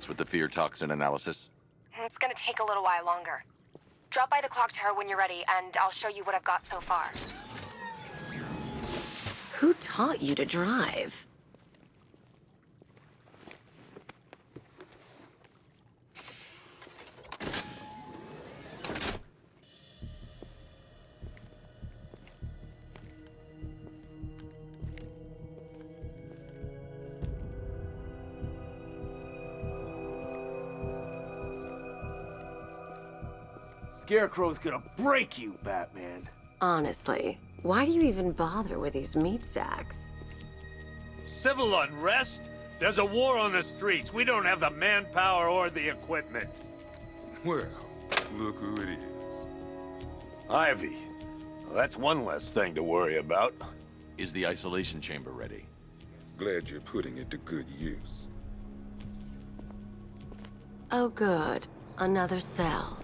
with the fear toxin analysis? It's gonna take a little while longer. Drop by the clock tower when you're ready, and I'll show you what I've got so far. Who taught you to drive? Scarecrow's gonna break you, Batman. Honestly, why do you even bother with these meat sacks? Civil unrest? There's a war on the streets. We don't have the manpower or the equipment. Well, look who it is. Ivy. Well, that's one less thing to worry about. Is the isolation chamber ready? Glad you're putting it to good use. Oh good, another cell.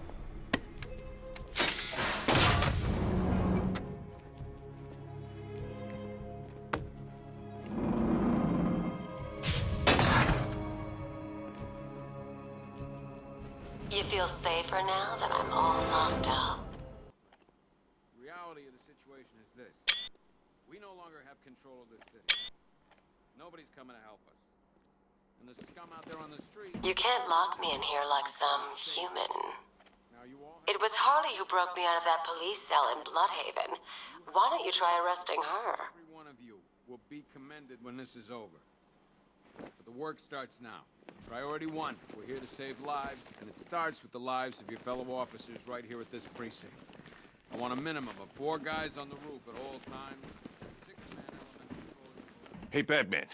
You feel safer now that I'm all locked up? The reality of the situation is this. We no longer have control of this city. Nobody's coming to help us. And the scum out there on the street... You can't lock me in here like some human. Now you all It was Harley who broke me out of that police cell in Bloodhaven. Why don't you try arresting her? Every one of you will be commended when this is over. But the work starts now. Priority 1, we're here to save lives, and it starts with the lives of your fellow officers right here at this precinct. I want a minimum of 4 guys on the roof at all times, 6-man element patrolling. Hey, Batman.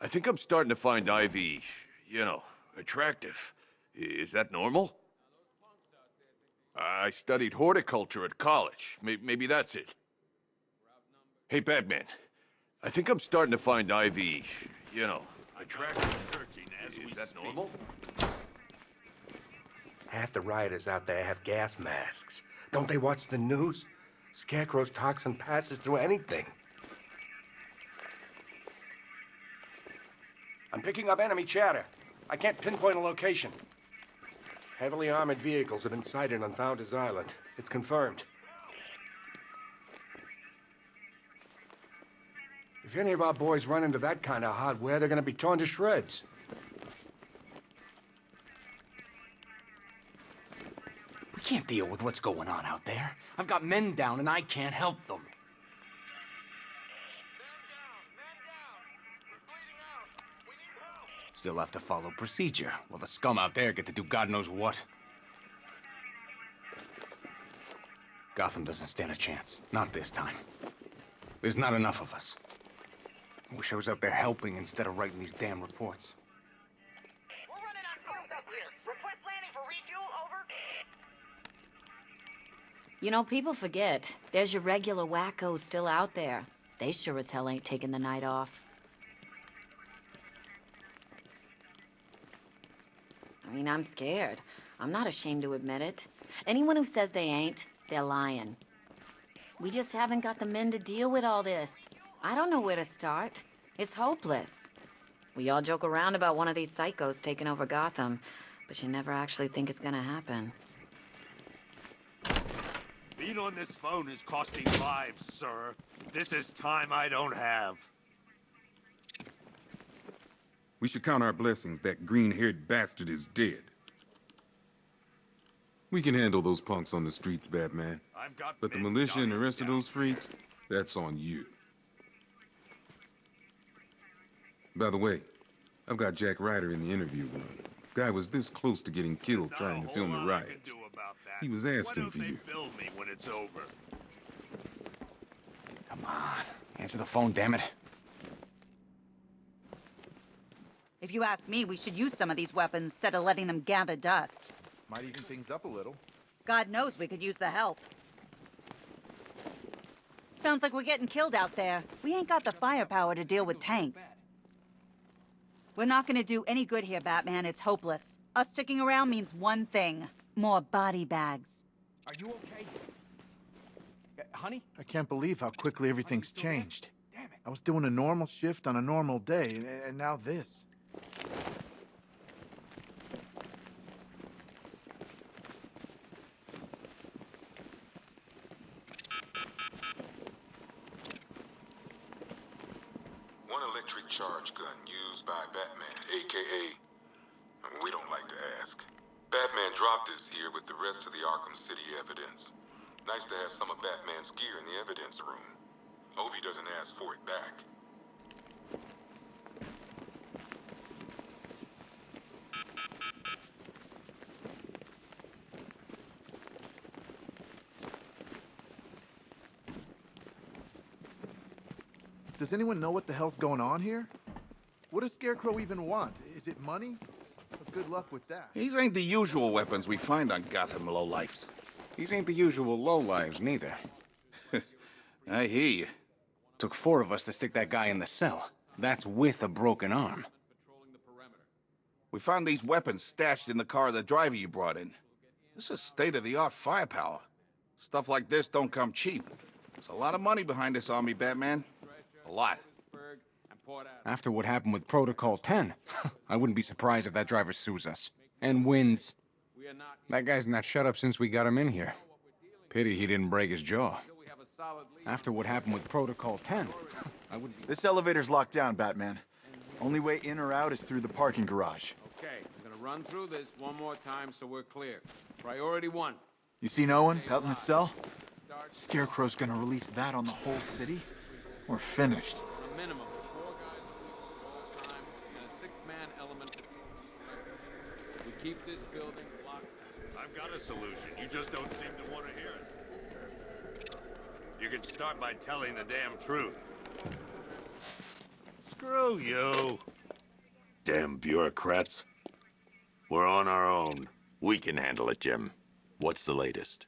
I think I'm starting to find Ivy, attractive. Is that normal? I studied horticulture at college. Maybe that's it. Hey, Batman. I think I'm starting to find Ivy, attractive. Is that normal? Half the rioters out there have gas masks. Don't they watch the news? Scarecrow's toxin passes through anything. I'm picking up enemy chatter. I can't pinpoint a location. Heavily armored vehicles have been sighted on Founders Island. It's confirmed. If any of our boys run into that kind of hardware, they're gonna be torn to shreds. We can't deal with what's going on out there. I've got men down and I can't help them. Still have to follow procedure, while the scum out there get to do God knows what. Gotham doesn't stand a chance. Not this time. There's not enough of us. I wish I was out there helping instead of writing these damn reports. We're running out of fuel up here. Request landing for refuel, over. You know, people forget. There's your regular wackos still out there. They sure as hell ain't taking the night off. I mean, I'm scared. I'm not ashamed to admit it. Anyone who says they ain't, they're lying. We just haven't got the men to deal with all this. I don't know where to start. It's hopeless. We all joke around about one of these psychos taking over Gotham, but you never actually think it's gonna happen. Being on this phone is costing lives, sir. This is time I don't have. We should count our blessings that green-haired bastard is dead. We can handle those punks on the streets, Batman. I've got But the men militia and the dying rest of down those freaks, that's on you. By the way, I've got Jack Ryder in the interview room. Guy was this close to getting killed Not trying a to film whole the lot I can riots. do about that. He was Why asking don't for they you. bill me when it's over? Come on. Answer the phone, damn it. If you ask me, we should use some of these weapons instead of letting them gather dust. Might even things up a little. God knows we could use the help. Sounds like we're getting killed out there. We ain't got the firepower to deal with tanks. We're not gonna do any good here, Batman. It's hopeless. Us sticking around means one thing. More body bags. Are you okay? Honey? I can't believe how quickly everything's still there? changed. Damn it. I was doing a normal shift on a normal day, and now this. charge gun used by Batman, a.k.a. We don't like to ask. Batman dropped this here with the rest of the Arkham City evidence. Nice to have some of Batman's gear in the evidence room. Hope he doesn't ask for it back. Does anyone know what the hell's going on here? What does Scarecrow even want? Is it money? Well, good luck with that. These ain't the usual weapons we find on Gotham lowlifes. These ain't the usual lowlives, neither. I hear you. Took 4 of us to stick that guy in the cell. That's with a broken arm. We found these weapons stashed in the car of the driver you brought in. This is state-of-the-art firepower. Stuff like this don't come cheap. There's a lot of money behind this army, Batman. A lot. After what happened with Protocol 10, I wouldn't be surprised if that driver sues us. And wins. That guy's not shut up since we got him in here. Pity he didn't break his jaw. After what happened with Protocol 10, I wouldn't be... This elevator's locked down, Batman. Only way in or out is through the parking garage. Okay, I'm gonna run through this one more time so we're clear. Priority 1. You seen Owens out in the cell? Scarecrow's gonna release that on the whole city? We're finished. A minimum of 4 guys all time and a 6-man element. We keep this building locked. I've got a solution. You just don't seem to want to hear it. You can start by telling the damn truth. Screw you. Damn bureaucrats. We're on our own. We can handle it, Jim. What's the latest?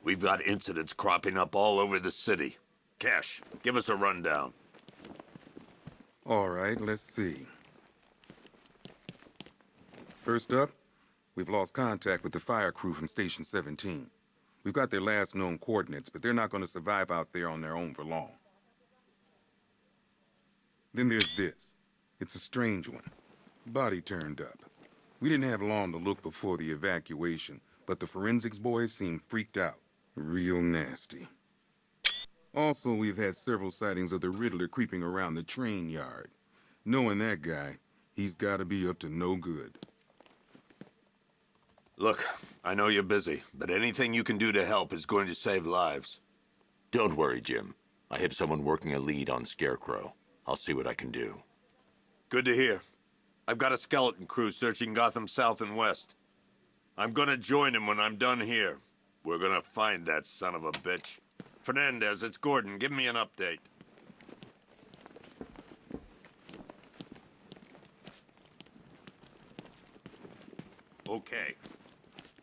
We've got incidents cropping up all over the city. Cash, give us a rundown. All right, let's see. First up, we've lost contact with the fire crew from Station 17. We've got their last known coordinates, but they're not going to survive out there on their own for long. Then there's this. It's a strange one. Body turned up. We didn't have long to look before the evacuation, but the forensics boys seemed freaked out. Real nasty. Also, we've had several sightings of the Riddler creeping around the train yard. Knowing that guy, he's gotta be up to no good. Look, I know you're busy, but anything you can do to help is going to save lives. Don't worry, Jim. I have someone working a lead on Scarecrow. I'll see what I can do. Good to hear. I've got a skeleton crew searching Gotham South and West. I'm gonna join him when I'm done here. We're gonna find that son of a bitch. Fernandez, it's Gordon. Give me an update. Okay.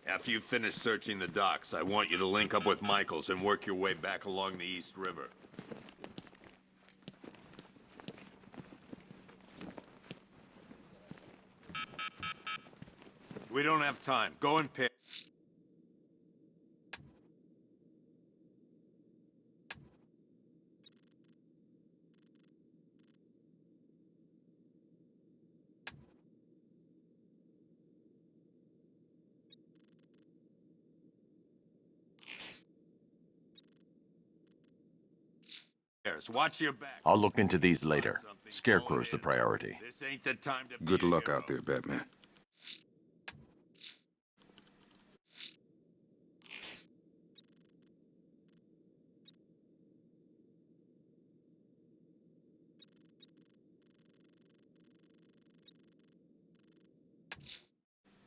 After you finish searching the docks, I want you to link up with Michaels and work your way back along the East River. We don't have time. Go and pick. Watch your back. I'll look into these later. Scarecrow's the priority. This ain't the time to Good be a luck hero. out there, Batman.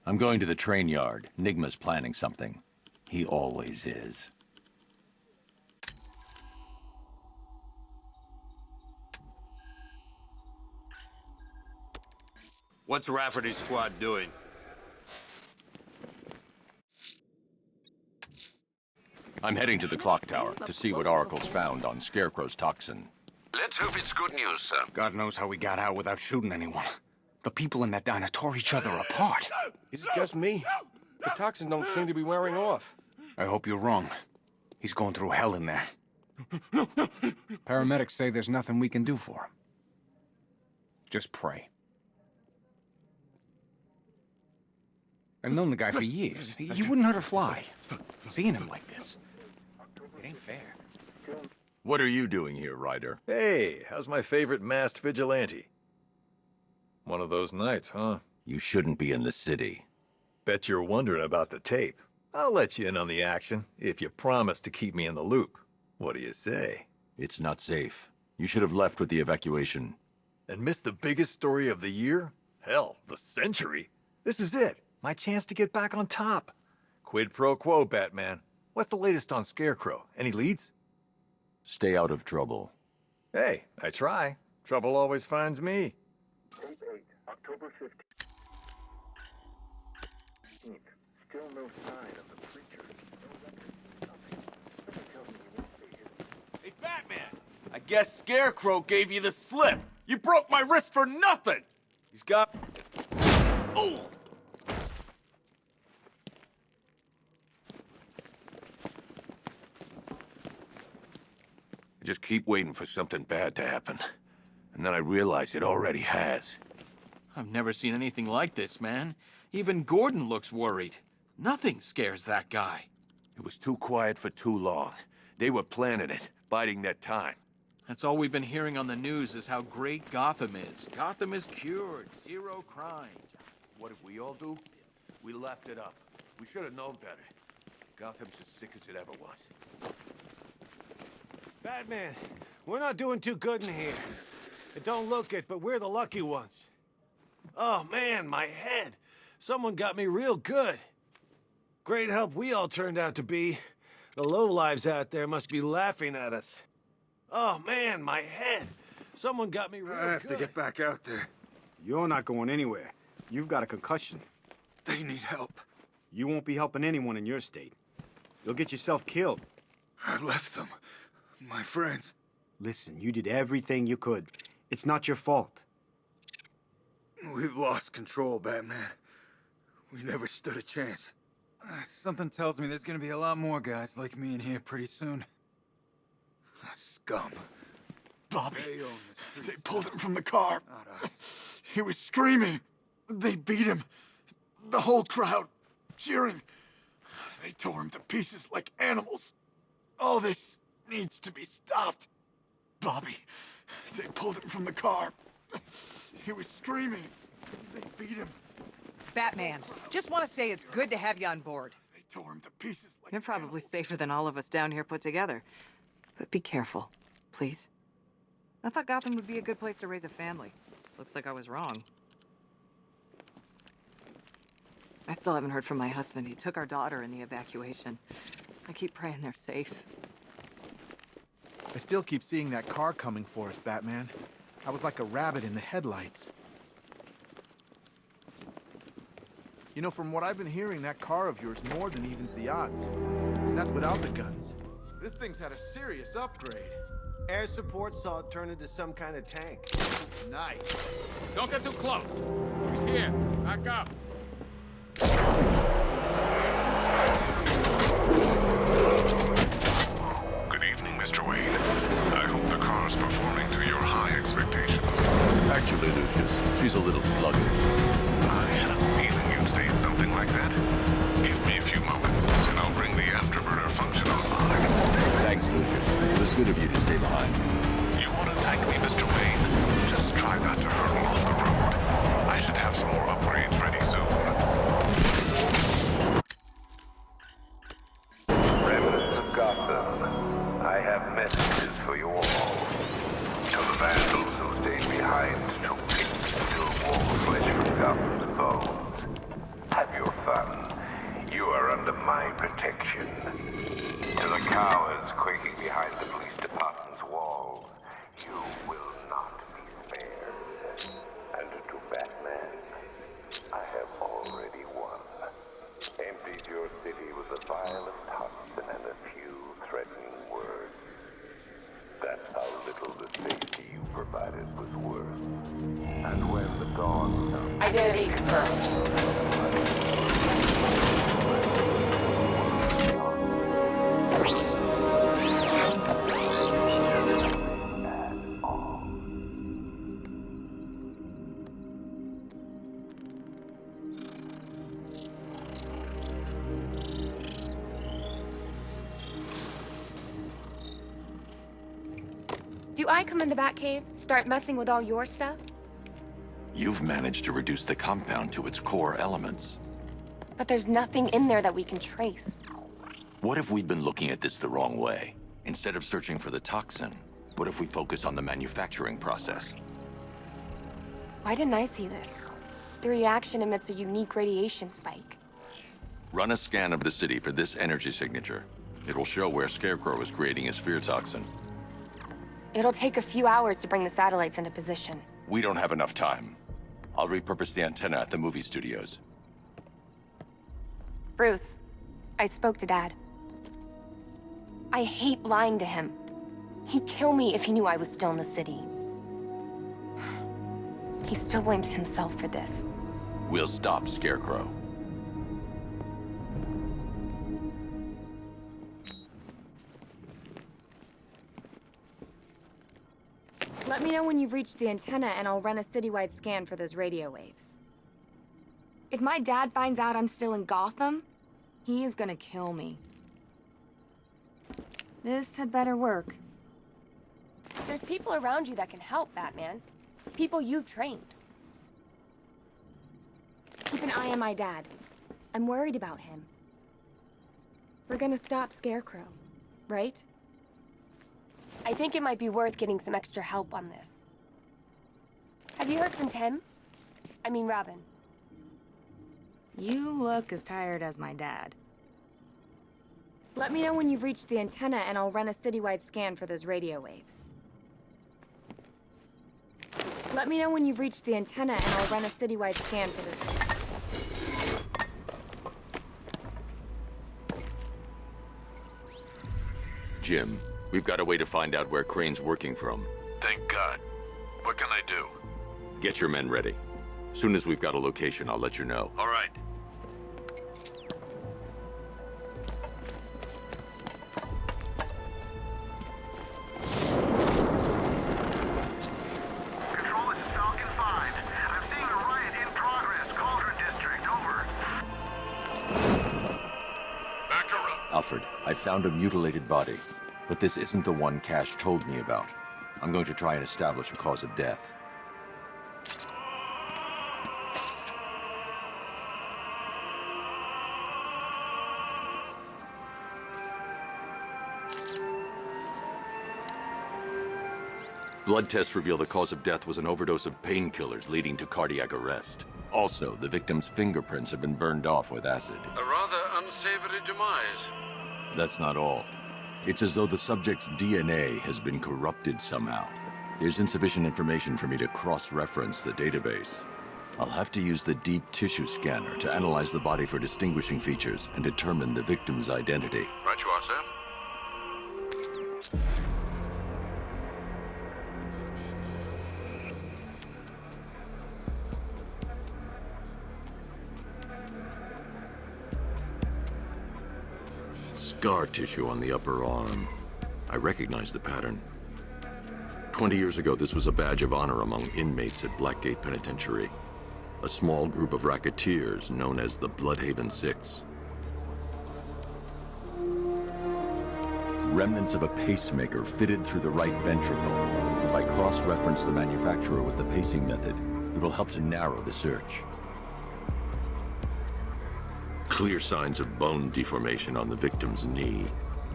I'm going to the train yard. Nigma's planning something. He always is. What's Rafferty's squad doing? I'm heading to the clock tower to see what Oracle's found on Scarecrow's toxin. Let's hope it's good news, sir. God knows how we got out without shooting anyone. The people in that diner tore each other apart. Is it just me? The toxins don't seem to be wearing off. I hope you're wrong. He's going through hell in there. Paramedics say there's nothing we can do for him. Just pray. I've known the guy for years. He wouldn't hurt a fly. Seeing him like this, it ain't fair. What are you doing here, Ryder? Hey, how's my favorite masked vigilante? One of those nights, huh? You shouldn't be in the city. Bet you're wondering about the tape. I'll let you in on the action if you promise to keep me in the loop. What do you say? It's not safe. You should have left with the evacuation. And missed the biggest story of the year? Hell, the century. This is it. My chance to get back on top. Quid pro quo, Batman. What's the latest on Scarecrow? Any leads? Stay out of trouble. Hey, I try. Trouble always finds me. Tape 8, October 15th. Still no sign of the preacher. No record. Nothing. Something tells me he won't stay here. Hey, Batman! I guess Scarecrow gave you the slip. You broke my wrist for nothing! He's got... Oh! I just keep waiting for something bad to happen. And then I realize it already has. I've never seen anything like this, man. Even Gordon looks worried. Nothing scares that guy. It was too quiet for too long. They were planning it, biding their time. That's all we've been hearing on the news is how great Gotham is. Gotham is cured, zero crime. What did we all do? We lapped it up. We should have known better. Gotham's as sick as it ever was. Batman, we're not doing too good in here. It don't look it, but we're the lucky ones. Oh, man, my head. Someone got me real good. Great help we all turned out to be. The lowlives out there must be laughing at us. Oh, man, my head. Someone got me real good. I have to get back out there. You're not going anywhere. You've got a concussion. They need help. You won't be helping anyone in your state. You'll get yourself killed. I left them. My friends. Listen, you did everything you could. It's not your fault. We've lost control, Batman. We never stood a chance. Something tells me there's gonna be a lot more guys like me in here pretty soon. Scum. Bobby. They pulled him from the car. He was screaming. They beat him. The whole crowd cheering. They tore him to pieces like animals. All this needs to be stopped. Bobby. They pulled him from the car. He was screaming. They beat him. Batman, just want to say it's good to have you on board. They tore him to pieces like You're probably safer than all of us down here put together. But be careful, please. I thought Gotham would be a good place to raise a family. Looks like I was wrong. I still haven't heard from my husband. He took our daughter in the evacuation. I keep praying they're safe. I still keep seeing that car coming for us, Batman. I was like a rabbit in the headlights. You know, from what I've been hearing, that car of yours more than evens the odds. And that's without the guns. This thing's had a serious upgrade. Air support saw it turn into some kind of tank. Nice. Don't get too close. He's here. Back up. Good evening, Mr. Wayne. I hope the car's performing to your high expectations. Actually, Lucius, she's a little sluggish. I had a feeling you'd say something like that. Give me a few moments, and I'll bring the afterburner function online. Thanks, Lucius. It was good of you to stay behind. You want to thank me, Mr. Wayne? Just try not to hurtle off the road. I should have some more upgrades ready soon. Remnants of Gotham, I have messages for you all. To the vandals who stayed behind to pick still more flesh from Gotham's bones. Have your fun. You are under my protection. To the cowards quaking behind the police department's walls, you will not be spared. And to Batman, I have already won. Emptied your city with a violent toxin and a few threatening words. That's how little the safety you provided was worth. And when the dawn comes... Identity confirmed. Do I come in the Batcave, start messing with all your stuff? You've managed to reduce the compound to its core elements. But there's nothing in there that we can trace. What if we'd been looking at this the wrong way? Instead of searching for the toxin, what if we focus on the manufacturing process? Why didn't I see this? The reaction emits a unique radiation spike. Run a scan of the city for this energy signature. It will show where Scarecrow is creating his fear toxin. It'll take a few hours to bring the satellites into position. We don't have enough time. I'll repurpose the antenna at the movie studios. Bruce, I spoke to Dad. I hate lying to him. He'd kill me if he knew I was still in the city. He still blames himself for this. We'll stop Scarecrow. Let me know when you've reached the antenna and I'll run a citywide scan for those radio waves. If my dad finds out I'm still in Gotham, he is gonna kill me. This had better work. There's people around you that can help, Batman. People you've trained. Keep an eye on my dad. I'm worried about him. We're gonna stop Scarecrow, right? I think it might be worth getting some extra help on this. Have you heard from Tim? I mean, Robin. You look as tired as my dad. Let me know when you've reached the antenna and I'll run a citywide scan for those radio waves. Let me know when you've reached the antenna and I'll run a citywide scan for this. Jim, we've got a way to find out where Crane's working from. Thank God. What can I do? Get your men ready. Soon as we've got a location, I'll let you know. All right. Control, this is Falcon 5. I'm seeing a riot in progress. Cauldron District, over. Back her up. Alfred, I found a mutilated body, but this isn't the one Cash told me about. I'm going to try and establish a cause of death. Blood tests reveal the cause of death was an overdose of painkillers leading to cardiac arrest. Also, the victim's fingerprints have been burned off with acid. A rather unsavory demise. That's not all. It's as though the subject's DNA has been corrupted somehow. There's insufficient information for me to cross-reference the database. I'll have to use the deep tissue scanner to analyze the body for distinguishing features and determine the victim's identity. Right you are, sir. Scar tissue on the upper arm. I recognize the pattern. 20 years ago, this was a badge of honor among inmates at Blackgate Penitentiary. A small group of racketeers known as the Bloodhaven Six. Remnants of a pacemaker fitted through the right ventricle. If I cross-reference the manufacturer with the pacing method, it will help to narrow the search. Clear signs of bone deformation on the victim's knee.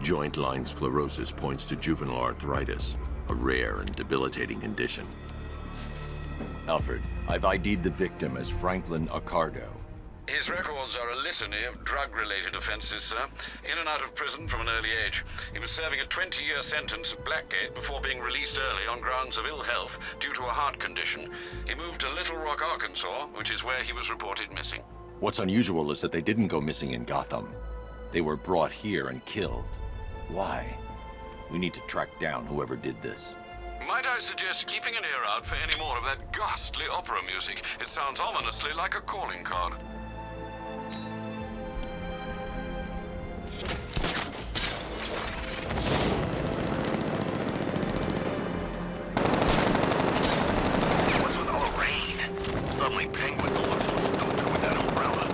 Joint line sclerosis points to juvenile arthritis, a rare and debilitating condition. Alfred, I've ID'd the victim as Franklin Accardo. His records are a litany of drug-related offenses, sir. In and out of prison from an early age. He was serving a 20-year sentence at Blackgate before being released early on grounds of ill health due to a heart condition. He moved to Little Rock, Arkansas, which is where he was reported missing. What's unusual is that they didn't go missing in Gotham. They were brought here and killed. Why? We need to track down whoever did this. Might I suggest keeping an ear out for any more of that ghastly opera music? It sounds ominously like a calling card. What's with all the rain? Suddenly Penguin don't look so stupid with that umbrella.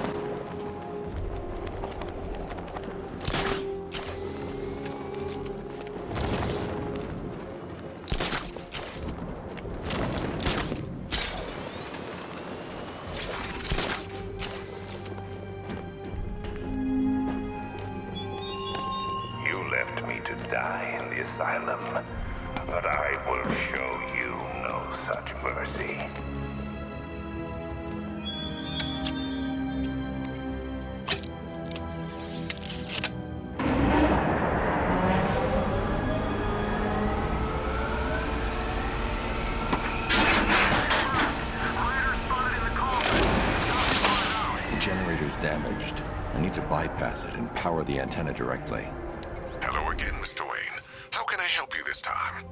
asylum. But I will show you no such mercy. The generator's damaged. I need to bypass it and power the antenna directly. Hello again, Mr. Wayne. How can I help you this time?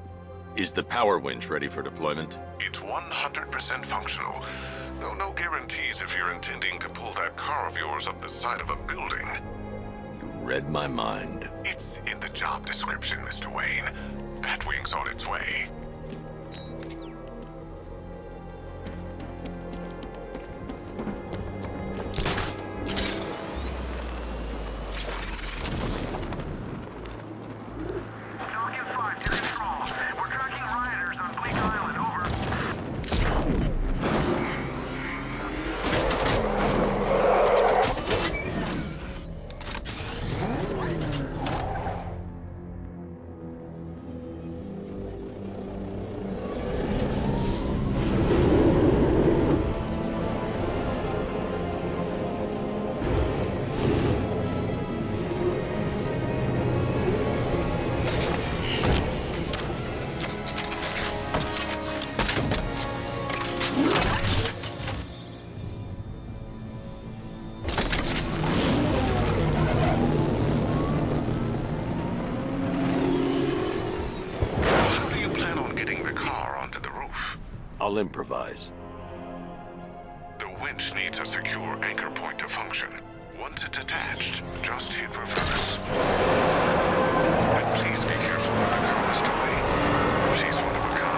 Is the power winch ready for deployment? It's 100% functional, though no guarantees if you're intending to pull that car of yours up the side of a building. You read my mind. It's in the job description, Mr. Wayne. Batwing's on its way. I'll improvise. The winch needs a secure anchor point to function. Once it's attached, just hit reverse. And please be careful with the girl, Mr. Wayne. She's one of a kind.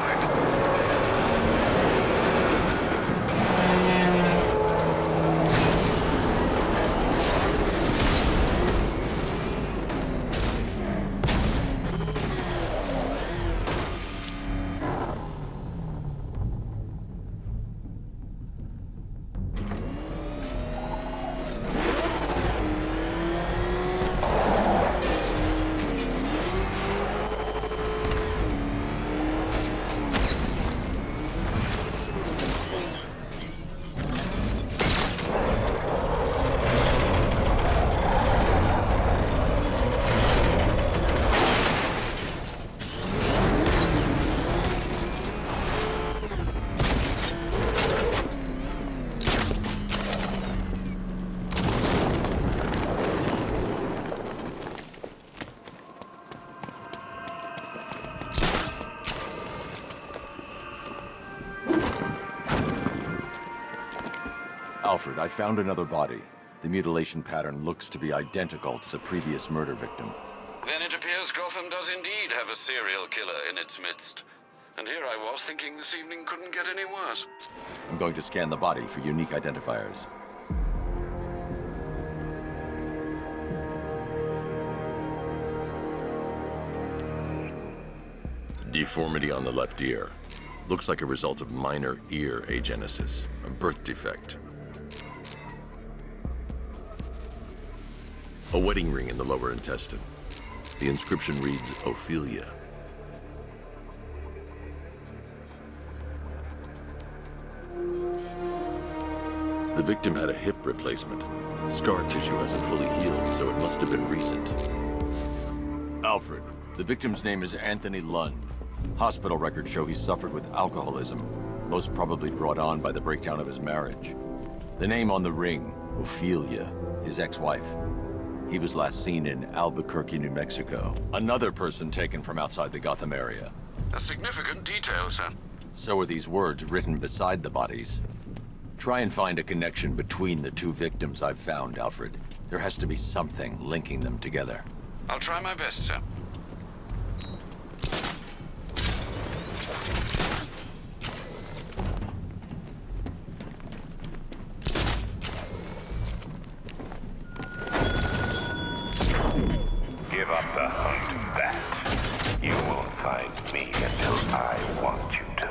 Alfred, I found another body. The mutilation pattern looks to be identical to the previous murder victim. Then it appears Gotham does indeed have a serial killer in its midst. And here I was thinking this evening couldn't get any worse. I'm going to scan the body for unique identifiers. Deformity on the left ear. Looks like a result of minor ear agenesis, a birth defect. A wedding ring in the lower intestine. The inscription reads, Ophelia. The victim had a hip replacement. Scar tissue hasn't fully healed, so it must have been recent. Alfred, the victim's name is Anthony Lund. Hospital records show he suffered with alcoholism, most probably brought on by the breakdown of his marriage. The name on the ring, Ophelia, his ex-wife. He was last seen in Albuquerque, New Mexico. Another person taken from outside the Gotham area. A significant detail, sir. So are these words written beside the bodies. Try and find a connection between the two victims I've found, Alfred. There has to be something linking them together. I'll try my best, sir. Give up the hunt, Bat. You won't find me until I want you to.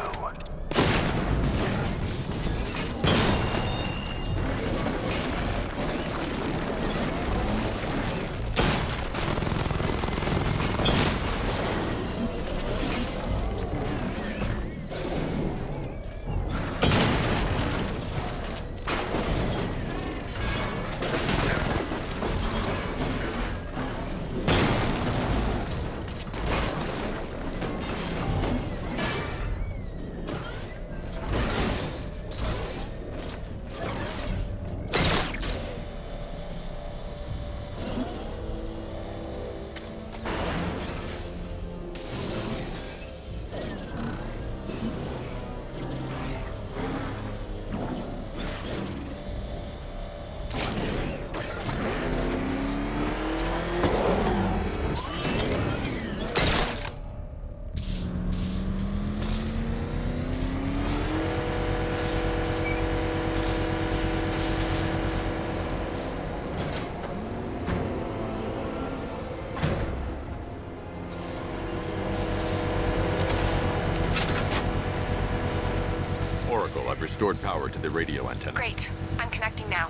vehicle. I've restored power to the radio antenna. Great. I'm connecting now.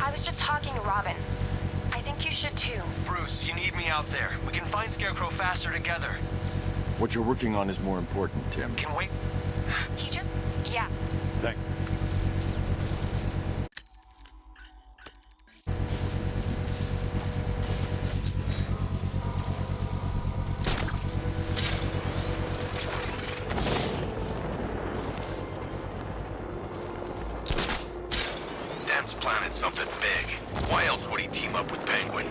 I was just talking to Robin. I think you should too. Bruce, you need me out there. We can find Scarecrow faster together. What you're working on is more important, Tim. Can wait. He just... Yeah. Thank Dan's planning something big. Why else would he team up with Penguin?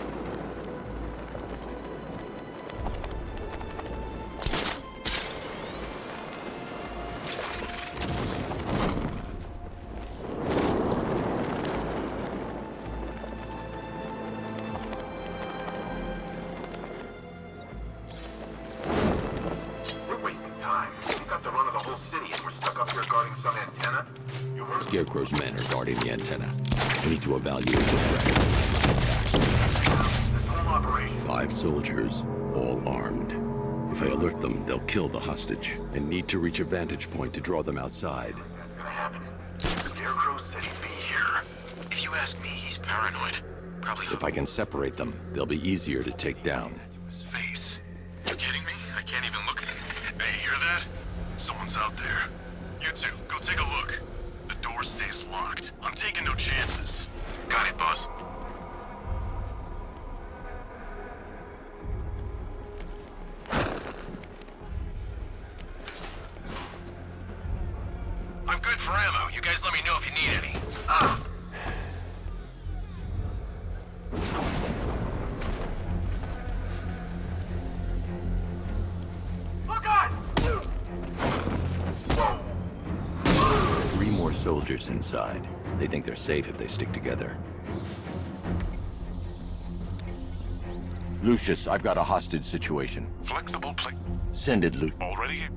We're wasting time. We've got the run of the whole city and we're stuck up here guarding some antenna. You heard? Scarecrow's men are guarding the antenna. We need to evaluate the threat. This whole operation. 5 soldiers, all armed. If I alert them, they'll kill the hostage, and need to reach a vantage point to draw them outside. That's gonna happen. Scarecrow said he'd be here. If you ask me, he's paranoid. Probably If I can separate them, they'll be easier to take down. his face. You kidding me? I can't even look at him. Hey, hear that? Someone's out there. You two, go take a look. The door stays locked. I'm taking no chances. Got it, boss. I'm good for ammo. You guys let me know if you need any. Look out! 3 more soldiers inside. They think they're safe if they stick together. Lucius, I've got a hostage situation. Flexible play. Send it, Lucius. Already here.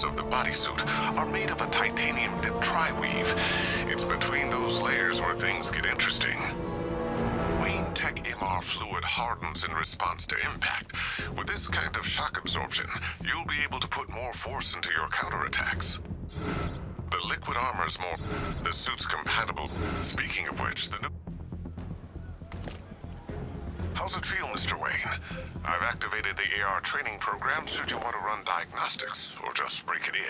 Of the bodysuit are made of a titanium-dipped tri-weave. It's between those layers where things get interesting. Wayne Tech MR fluid hardens in response to impact. With this kind of shock absorption, you'll be able to put more force into your counterattacks. The liquid armor's more... The suit's compatible. Speaking of which, the new... How's it feel, Mr. Wayne? I've activated the AR training program should you want to run diagnostics, or just break it in.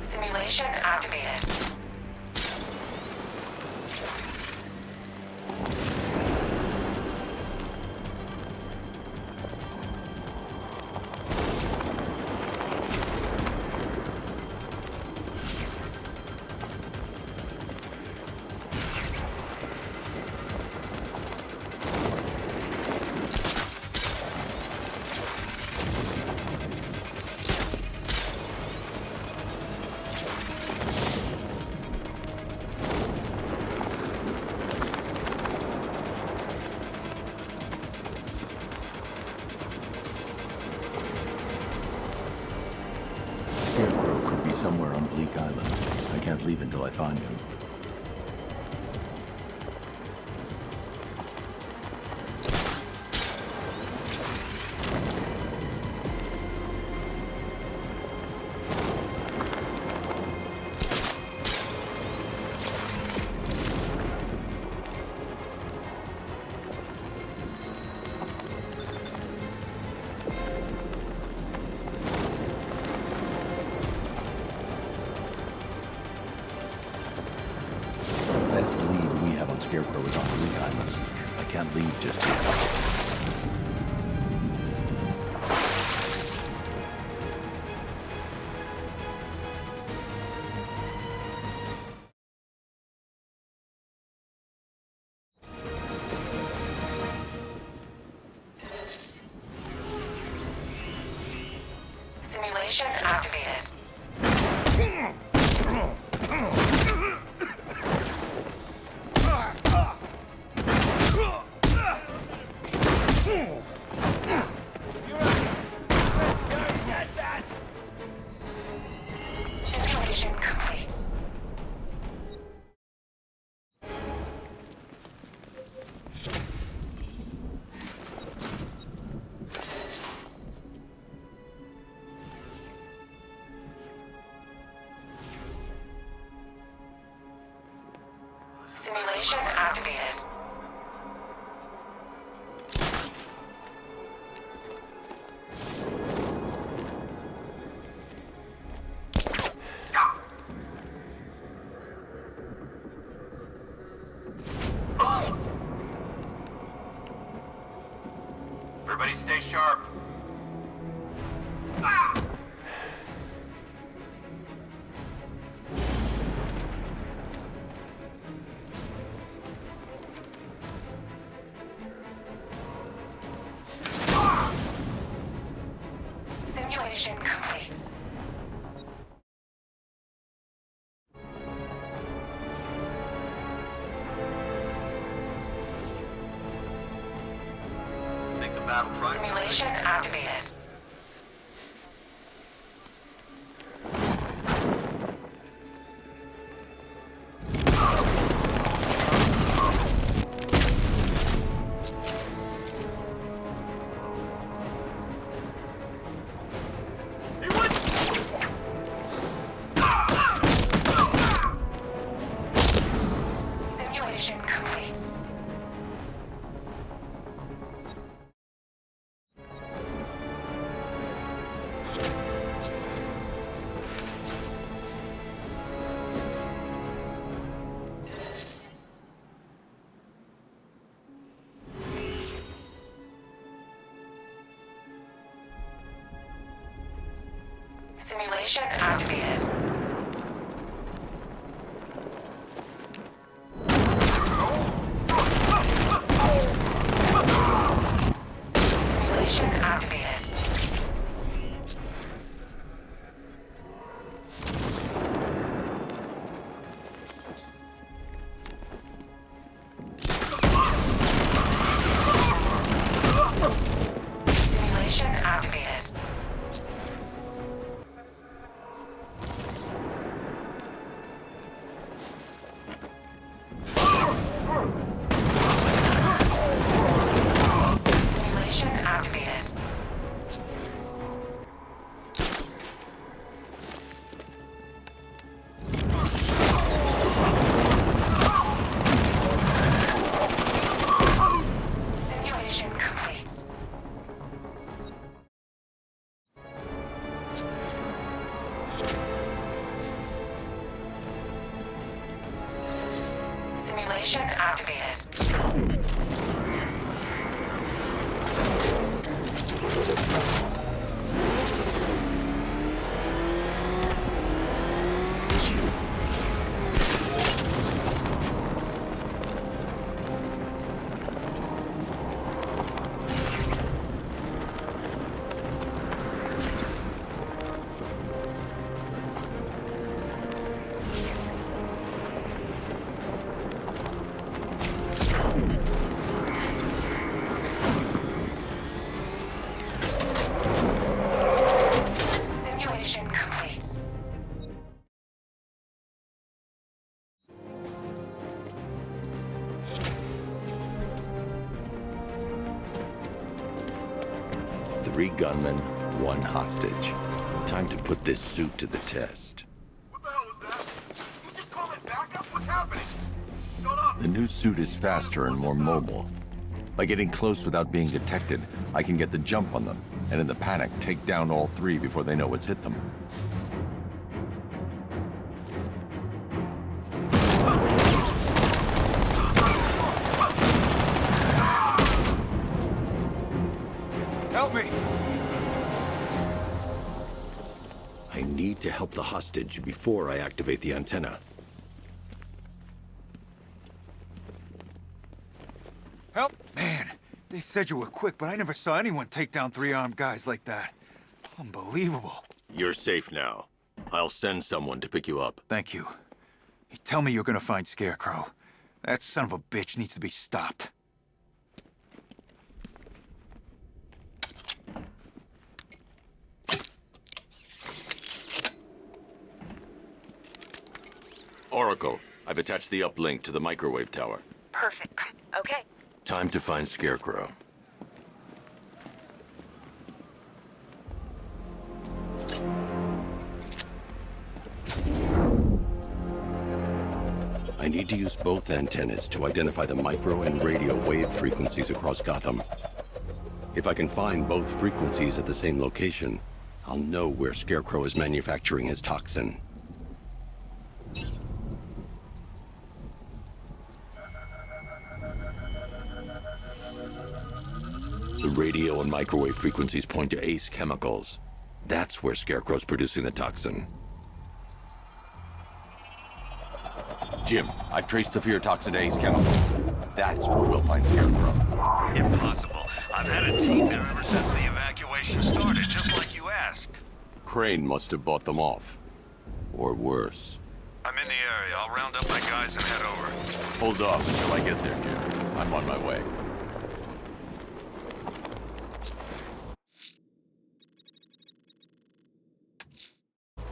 Simulation activated. somewhere on Bleak Island. I can't leave until I find him. Best lead we have on Scarecrow is on Bleak Island. I can't leave just yet. Simulation activated. Simulation complete. Simulation activated. Everybody stay sharp. Simulation complete. Think the battle tries. Simulation activated. Simulation complete. Simulation activated. Simulation activated. Simulation activated. Simulation activated. Simulation complete. Simulation activated. 3 gunmen, 1 hostage. Time to put this suit to the test. The new suit is faster and more mobile. By getting close without being detected, I can get the jump on them, and in the panic, take down all 3 before they know what's hit them. Help me! I need to help the hostage before I activate the antenna. Help! Man, they said you were quick, but I never saw anyone take down 3 armed guys like that. Unbelievable. You're safe now. I'll send someone to pick you up. Thank you. You tell me you're gonna find Scarecrow. That son of a bitch needs to be stopped. Oracle, I've attached the uplink to the microwave tower. Perfect. Okay. Time to find Scarecrow. I need to use both antennas to identify the micro and radio wave frequencies across Gotham. If I can find both frequencies at the same location, I'll know where Scarecrow is manufacturing his toxin. The radio and microwave frequencies point to Ace Chemicals. That's where Scarecrow's producing the toxin. Jim, I've traced the fear toxin to Ace Chemicals. That's where we'll find Scarecrow. Impossible. I've had a team there ever since the evacuation started, just like you asked. Crane must have bought them off. Or worse. I'm in the area. I'll round up my guys and head over. Hold off until I get there, Jim. I'm on my way.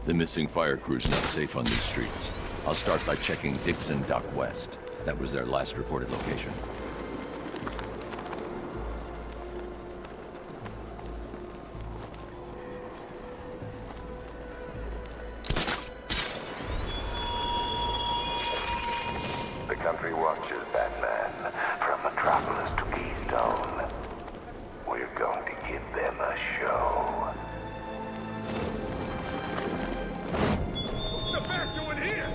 The missing fire crew's not safe on these streets. I'll start by checking Dixon Dock West. That was their last reported location. The country watches, Batman. From Metropolis to Keystone. We're going to give them a show. What's the back doing here?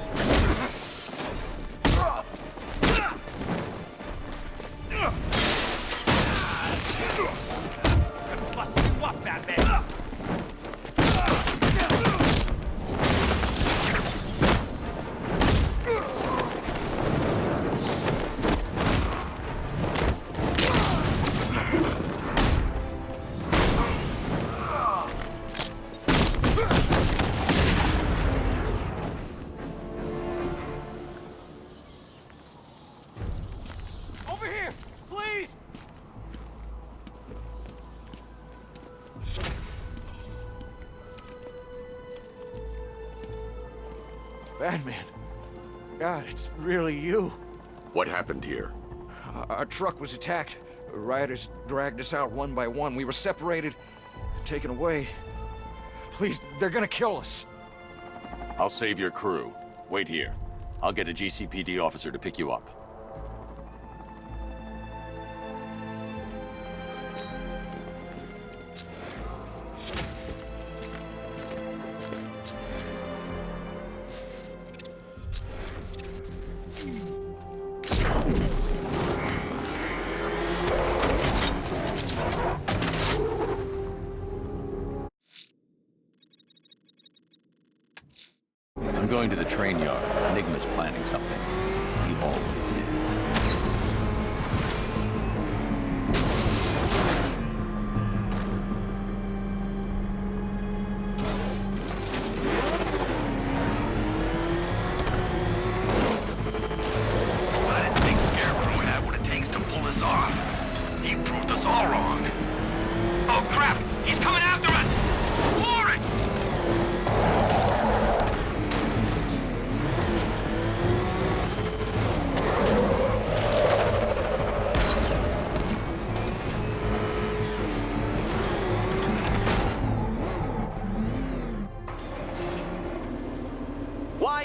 Gonna bust you up, Batman! Over here! Please! Batman. God, it's really you. What happened here? Our truck was attacked. Rioters dragged us out one by one. We were separated, taken away. Please, they're gonna kill us. I'll save your crew. Wait here. I'll get a GCPD officer to pick you up. I'm going to the train yard. Enigma's planning something. He always is. I didn't think Scarecrow had what it takes to pull this off. He proved us all wrong. Oh crap! He's coming after us! Warren!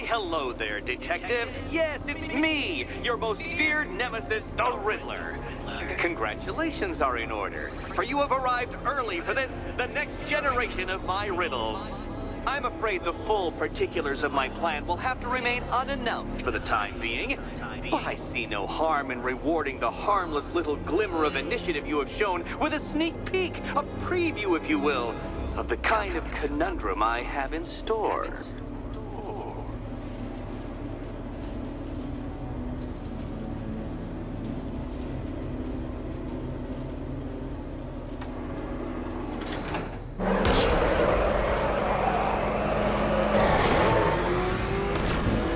hello there, Detective. Yes, it's me, your most feared nemesis, the Riddler. Congratulations are in order, for you have arrived early for this, the next generation of my riddles. I'm afraid the full particulars of my plan will have to remain unannounced for the time being, but I see no harm in rewarding the harmless little glimmer of initiative you have shown with a sneak peek, a preview, if you will, of the kind of conundrum I have in store.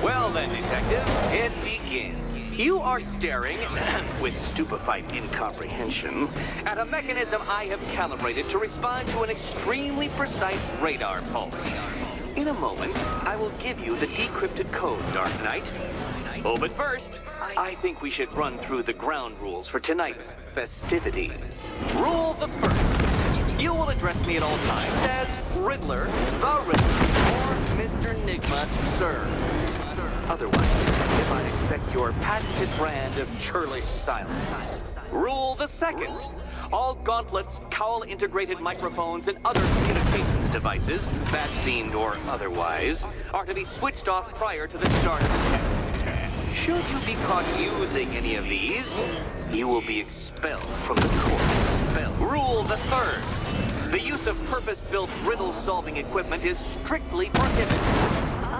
Well then, Detective, it begins. You are staring, with stupefied incomprehension, at a mechanism I have calibrated to respond to an extremely precise radar pulse. In a moment, I will give you the decrypted code, Dark Knight. Oh, but first, I think we should run through the ground rules for tonight's festivities. Rule the first. You will address me at all times as Riddler, the Riddler, or Mr. Nigma, sir. Otherwise, if I accept your patented brand of churlish silence. Rule the second. All gauntlets, cowl-integrated microphones, and other communications devices, bat-themed or otherwise, are to be switched off prior to the start of the test. Should you be caught using any of these, you will be expelled from the course. Rule the third. The use of purpose-built riddle-solving equipment is strictly prohibited.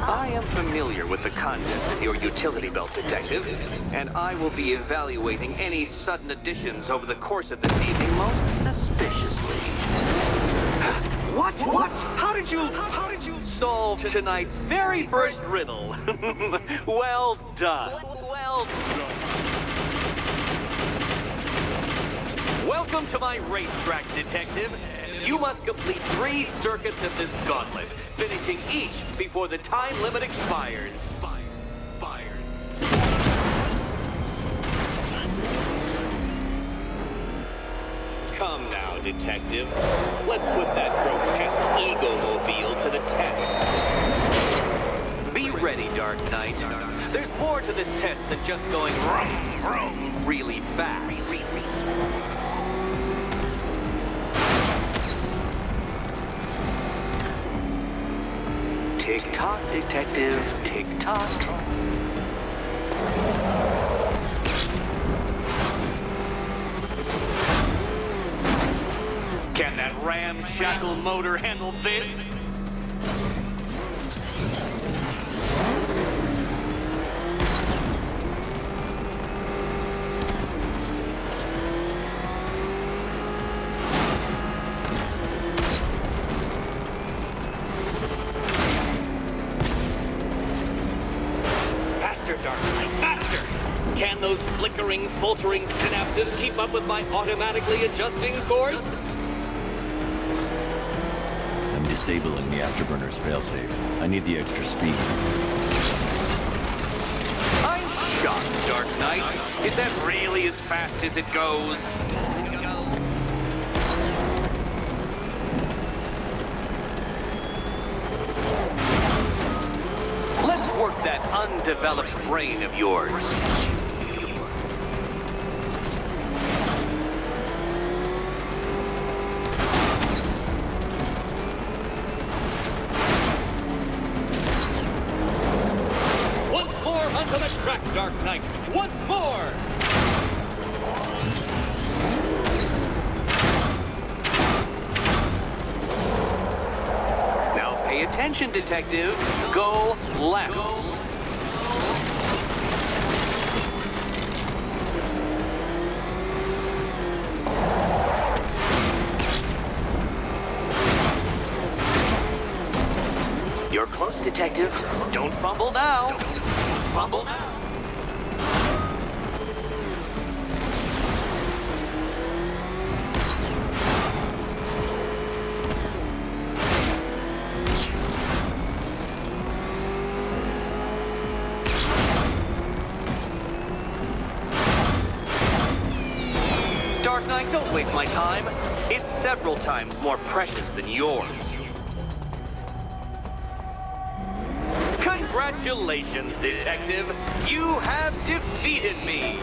I am familiar with the contents of your utility belt, Detective, and I will be evaluating any sudden additions over the course of this evening most suspiciously. What? How did you solve tonight's very first riddle? Well done. Well done. Welcome to my racetrack, Detective. You must complete 3 circuits of this gauntlet, finishing each before the time limit expires. Come now, Detective. Let's put that grotesque ego-mobile to the test. Be ready, Dark Knight. There's more to this test than just going vroom, vroom really fast. Tick-tock, Detective, tick-tock. Can that ramshackle motor handle this? Can those flickering, faltering synapses keep up with my automatically adjusting course? I'm disabling the afterburner's failsafe. I need the extra speed. I'm shocked, Dark Knight. Is that really as fast as it goes? Let's work that undeveloped brain of yours. Onto the track, Dark Knight! Once more! Now pay attention, Detective. Go left. You're close, Detective. Don't fumble now. Fumble now. Dark Knight, don't waste my time. It's several times more precious than yours. Congratulations, Detective. You have defeated me.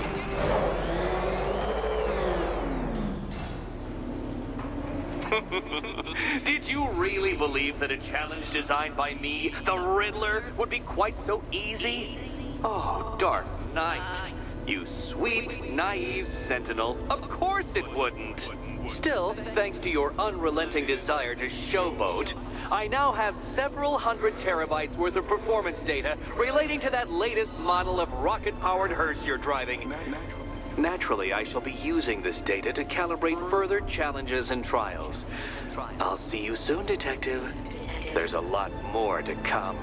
Did you really believe that a challenge designed by me, the Riddler, would be quite so easy? Oh, Dark Knight. You sweet, naive sentinel. Of course it wouldn't. Still, thanks to your unrelenting desire to showboat, I now have several hundred terabytes worth of performance data relating to that latest model of rocket-powered hearse you're driving. Naturally, I shall be using this data to calibrate further challenges and trials. I'll see you soon, Detective. There's a lot more to come.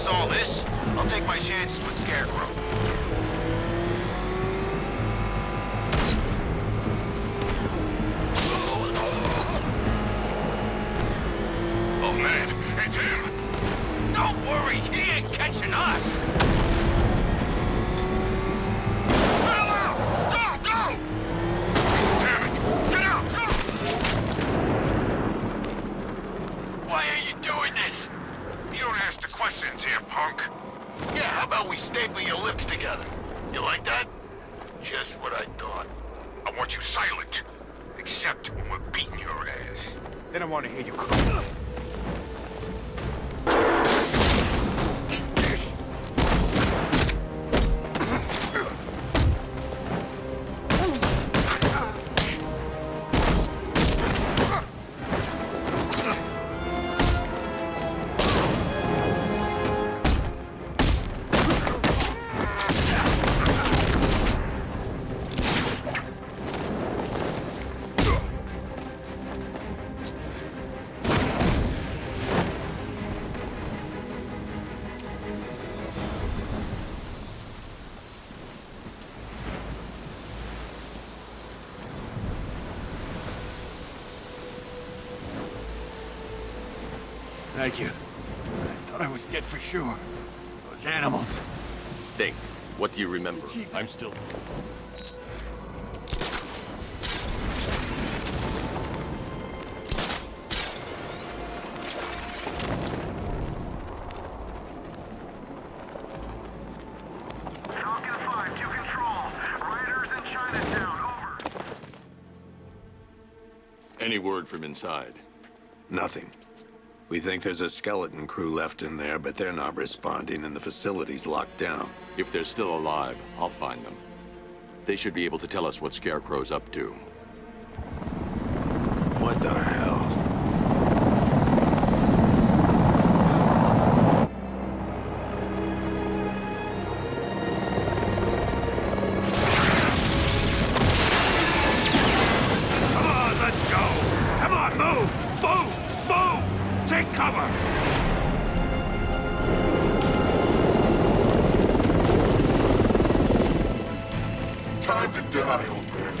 All this, I'll take my chances with Scarecrow. Oh man, it's him! Don't worry, he ain't catching us! Hello! Go, go! Damn it! Get out, go! Why are you doing this? You don't ask the questions here, punk. Yeah, how about we staple your lips together? You like that? Just what I thought. I want you silent. Except when we're beating your ass. They don't want to hear you cry. Thank you. I thought I was dead for sure. Those animals. Think. What do you remember? I'm still... Any word from inside? Nothing. We think there's a skeleton crew left in there, but they're not responding and the facility's locked down. If they're still alive, I'll find them. They should be able to tell us what Scarecrow's up to. What the hell? Come on, let's go! Come on, move! Move! Move! Take cover! Time to die, old man.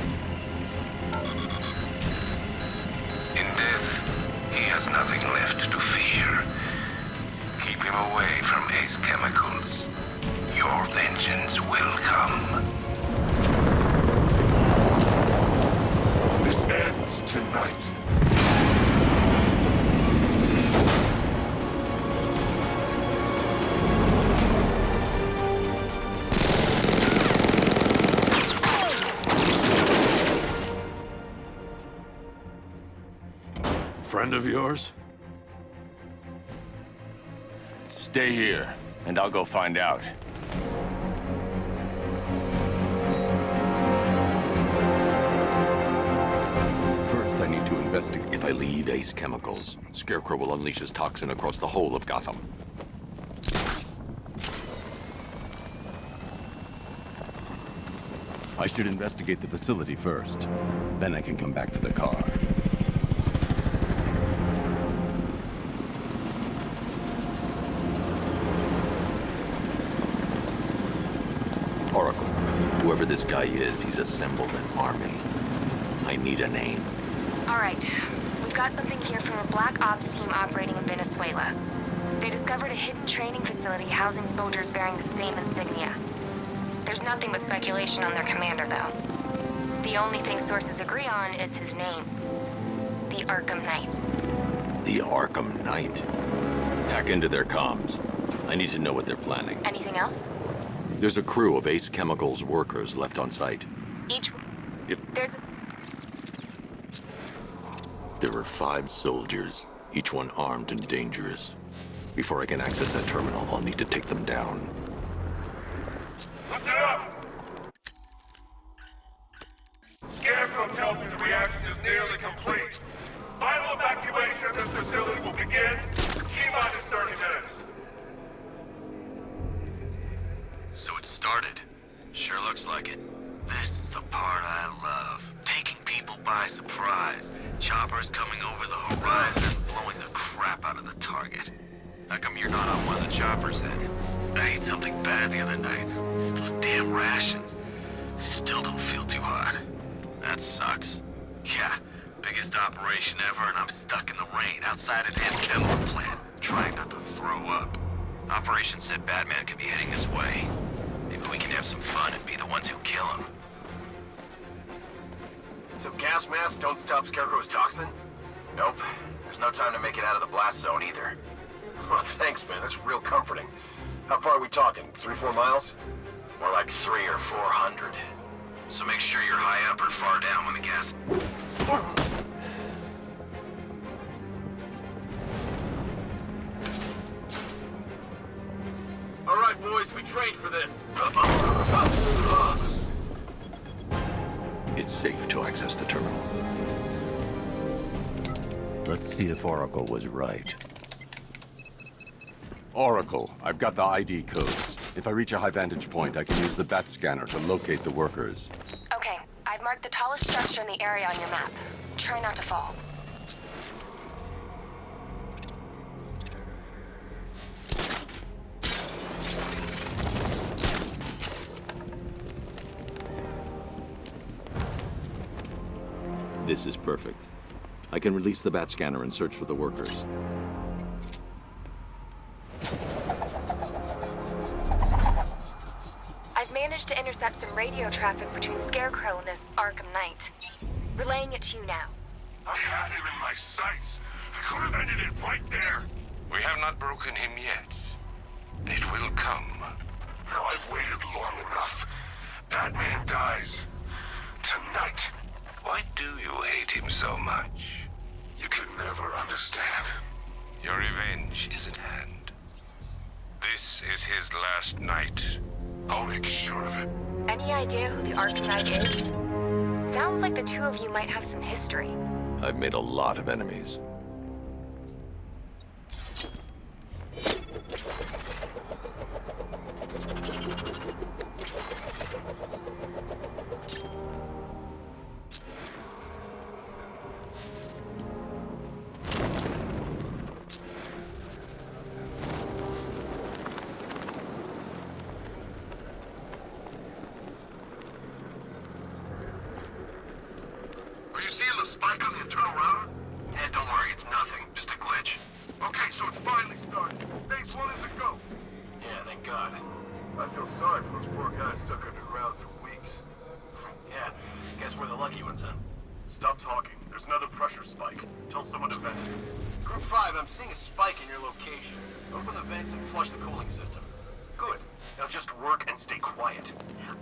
In dead friend of yours? Stay here, and I'll go find out. First, I need to investigate. If I leave Ace Chemicals, Scarecrow will unleash his toxin across the whole of Gotham. I should investigate the facility first. Then I can come back for the car. Oracle, whoever this guy is, he's assembled an army. I need a name. All right. We've got something here from a Black Ops team operating in Venezuela. They discovered a hidden training facility housing soldiers bearing the same insignia. There's nothing but speculation on their commander, though. The only thing sources agree on is his name. The Arkham Knight. The Arkham Knight? Hack into their comms. I need to know what they're planning. Anything else? There's a crew of Ace Chemicals workers left on site. There are 5 soldiers, each one armed and dangerous. Before I can access that terminal, I'll need to take them down. Listen up! Scarecrow tells me the reaction is nearly complete. Final evacuation of this facility will begin T-minus 30 minutes. So it started. Sure looks like it. This is the part I love. Taking people by surprise. Choppers coming over the horizon, blowing the crap out of the target. How come you're not on one of the choppers then? I ate something bad the other night. It's those damn rations. Still don't feel too hot. That sucks. Yeah, biggest operation ever, and I'm stuck in the rain outside an ant chemical plant, trying not to throw up. Operation said Batman could be heading this way. Maybe we can have some fun and be the ones who kill him. So gas masks don't stop Scarecrow's toxin? Nope. There's no time to make it out of the blast zone either. Well, thanks, man. That's real comforting. How far are we talking? 3-4 miles? More like 300 or 400. So make sure you're high up or far down when the gas... All right, boys, we trained for this. It's safe to access the terminal. Let's see if Oracle was right. Oracle, I've got the ID codes. If I reach a high vantage point, I can use the bat scanner to locate the workers. Okay, I've marked the tallest structure in the area on your map. Try not to fall. This is perfect. I can release the bat scanner and search for the workers. I've managed to intercept some radio traffic between Scarecrow and this Arkham Knight. Relaying it to you now. I had him in my sights. I could have ended it right there. We have not broken him yet. It will come. Now I've waited long enough. Batman dies. Tonight. Why do you hate him so much? You can never understand. Your revenge is at hand. This is his last night. I'll make sure of it. Any idea who the Arkham Knight is? Sounds like the two of you might have some history. I've made a lot of enemies. Are you seeing the spike on the internal router? Yeah, don't worry, it's nothing. Just a glitch. Okay, so it's finally started. Phase 1 is a go. Yeah, thank God. I feel sorry for those poor guys stuck underground for weeks. Yeah, guess we're the lucky ones, huh? Stop talking. There's another pressure spike. Tell someone to vent. Group 5, I'm seeing a spike in your location. Open the vents and flush the cooling system. Good. Now just work and stay quiet.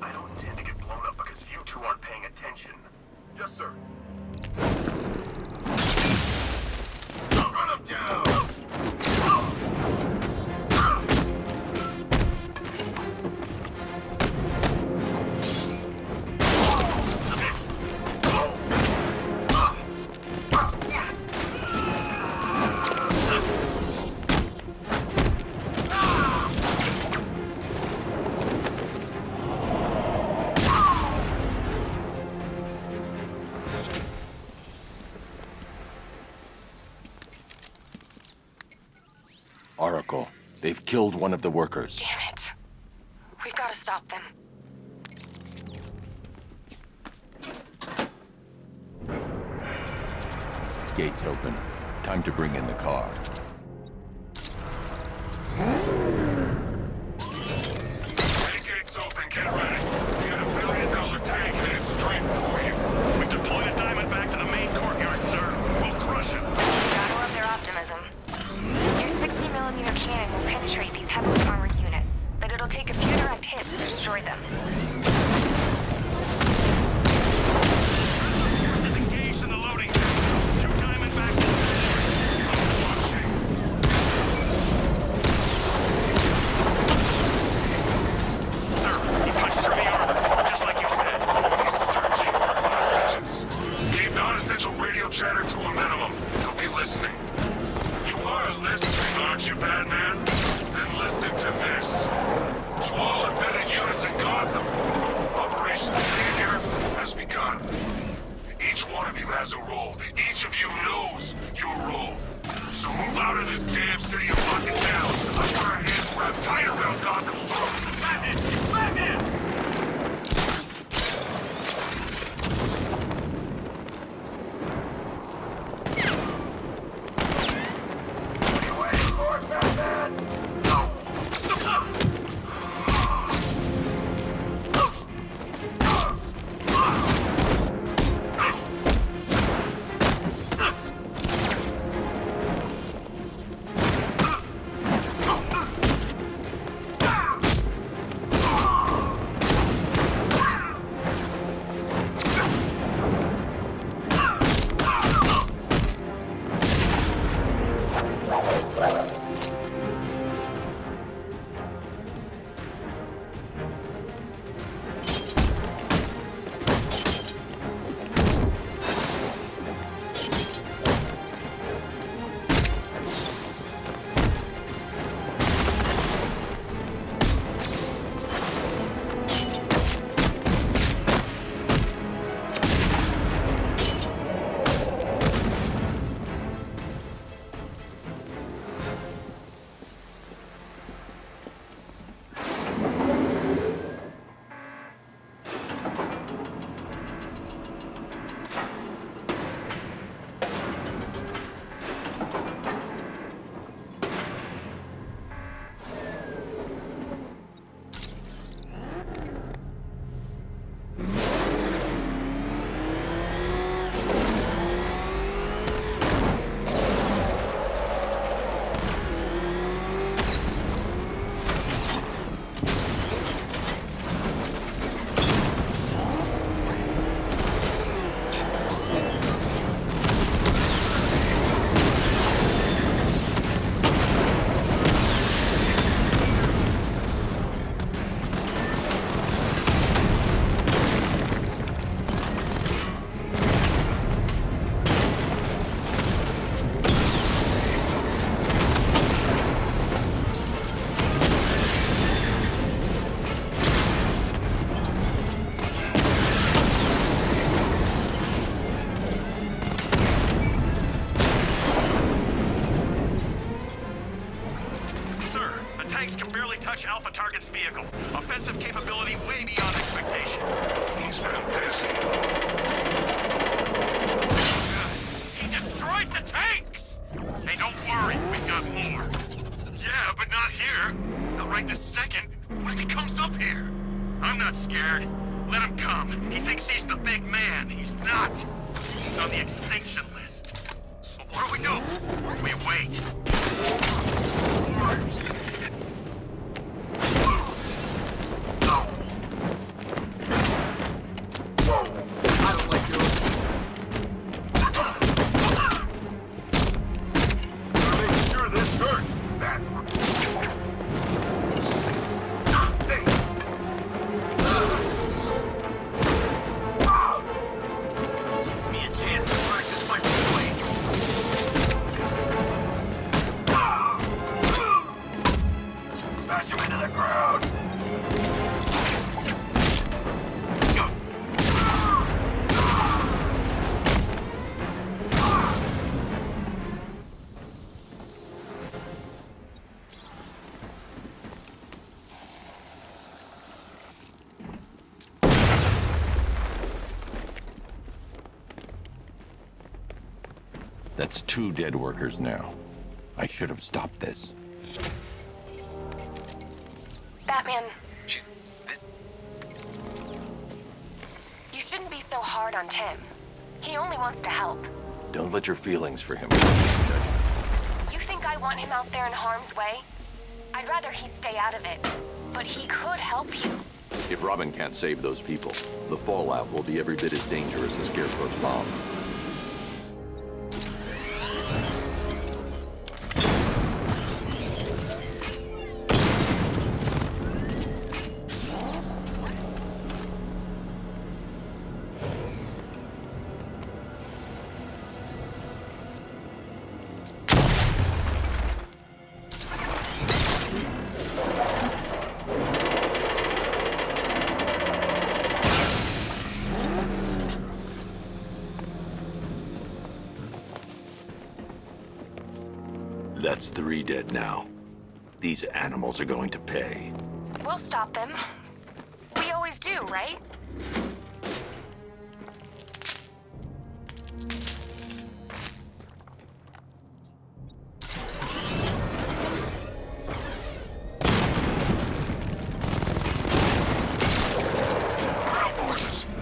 I don't intend to get blown up because you two aren't paying attention. Yes, sir. Oracle, they've killed one of the workers. Damn it. We've got to stop them. Gates open. Time to bring in the car. Gates open, get ready. We got $1 billion tank headed straight for you. We've deployed a diamond back to the main courtyard, sir. We'll crush him. Gotta love their optimism. Your 60mm cannon will penetrate these heavily armored units, but it'll take a few direct hits to destroy them. Is engaged in the loading bay. Shoot diamond back to the Sir, he punched through the armor, just like you said. He's searching for hostages. Keep non-essential radio chatter to a minimum. He'll be listening. You are listening, aren't you, Batman? Then listen to this. To all embedded units in Gotham, Operation Savior has begun. Each one of you has a role. Each of you knows your role. So move out of this damn city and lock it down. I want our hands wrapped tight around Gotham's throat. Batman! Batman! touch Alpha Target's vehicle. Offensive capability way beyond expectation. He's been busy. He destroyed the tanks! Hey, don't worry, we got more. Yeah, but not here. Not right this second. What if he comes up here? I'm not scared. Let him come. He thinks he's the big man. He's not. He's on the extinction list. So what do? We wait. I don't like your... That's 2 dead workers now. I should have stopped this. Batman. You shouldn't be so hard on Tim. He only wants to help. Don't let your feelings for him. You think I want him out there in harm's way? I'd rather he stay out of it. But he could help you. If Robin can't save those people, the fallout will be every bit as dangerous as Scarecrow's bomb. That's 3 dead now. These animals are going to pay. We'll stop them. We always do, right?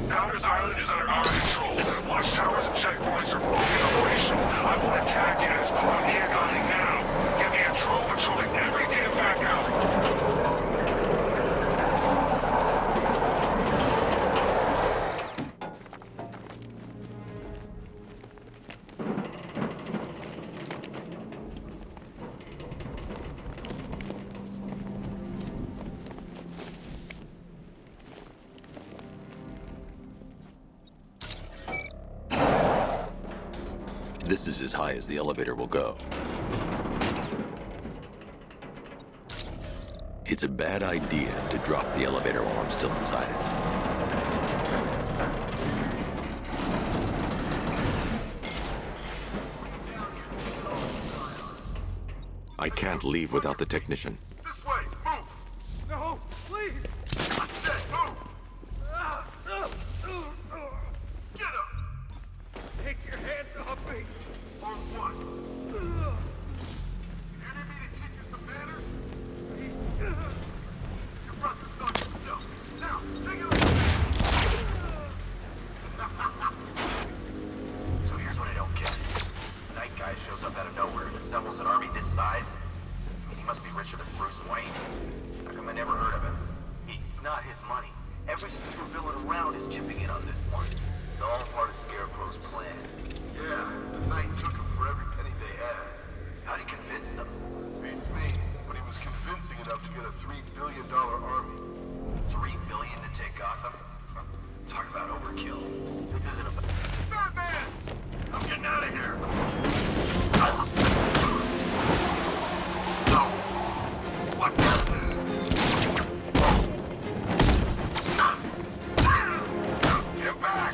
Founders Island is under our control. Watchtowers and checkpoints are fully operational. I will attack units. I'm here gunning now. Get me a troll patrolling every damn back alley. This is as high as the elevator will go. It's a bad idea to drop the elevator while I'm still inside it. I can't leave without the technician. This way, move! No, please! I said move! Get up! Take your hands off me! Or what? You need me to teach you some manners? Your brother's not yourself. Now, take it away! So here's what I don't get. The night guy shows up out of nowhere and assembles an army this size. I mean, he must be richer than Bruce Wayne. How come I never heard of him? It's not his money. Every supervillain around is chipping in on this one. It's all part of Scarecrow's plan. Yeah, the night took him for every penny they had. How'd he convince them? Beats me, but he was convincing enough to get a $3 billion army. $3 billion to take Gotham? Talk about overkill. This isn't a... Batman! I'm getting out of here! No! What the... Get back!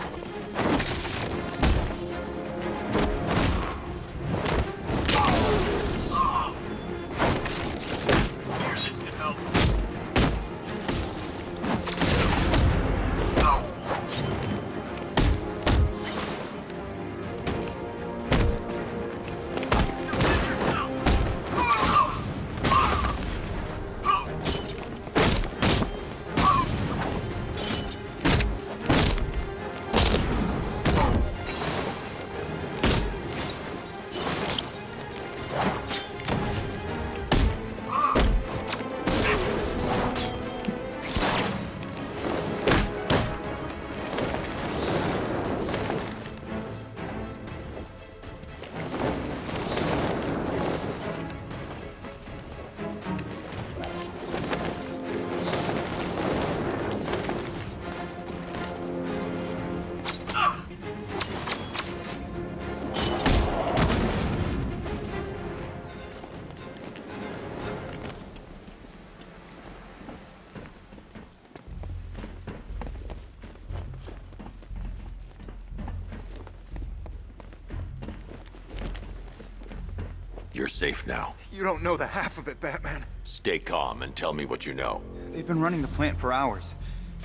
You're safe now. You don't know the half of it, Batman. Stay calm and tell me what you know. They've been running the plant for hours.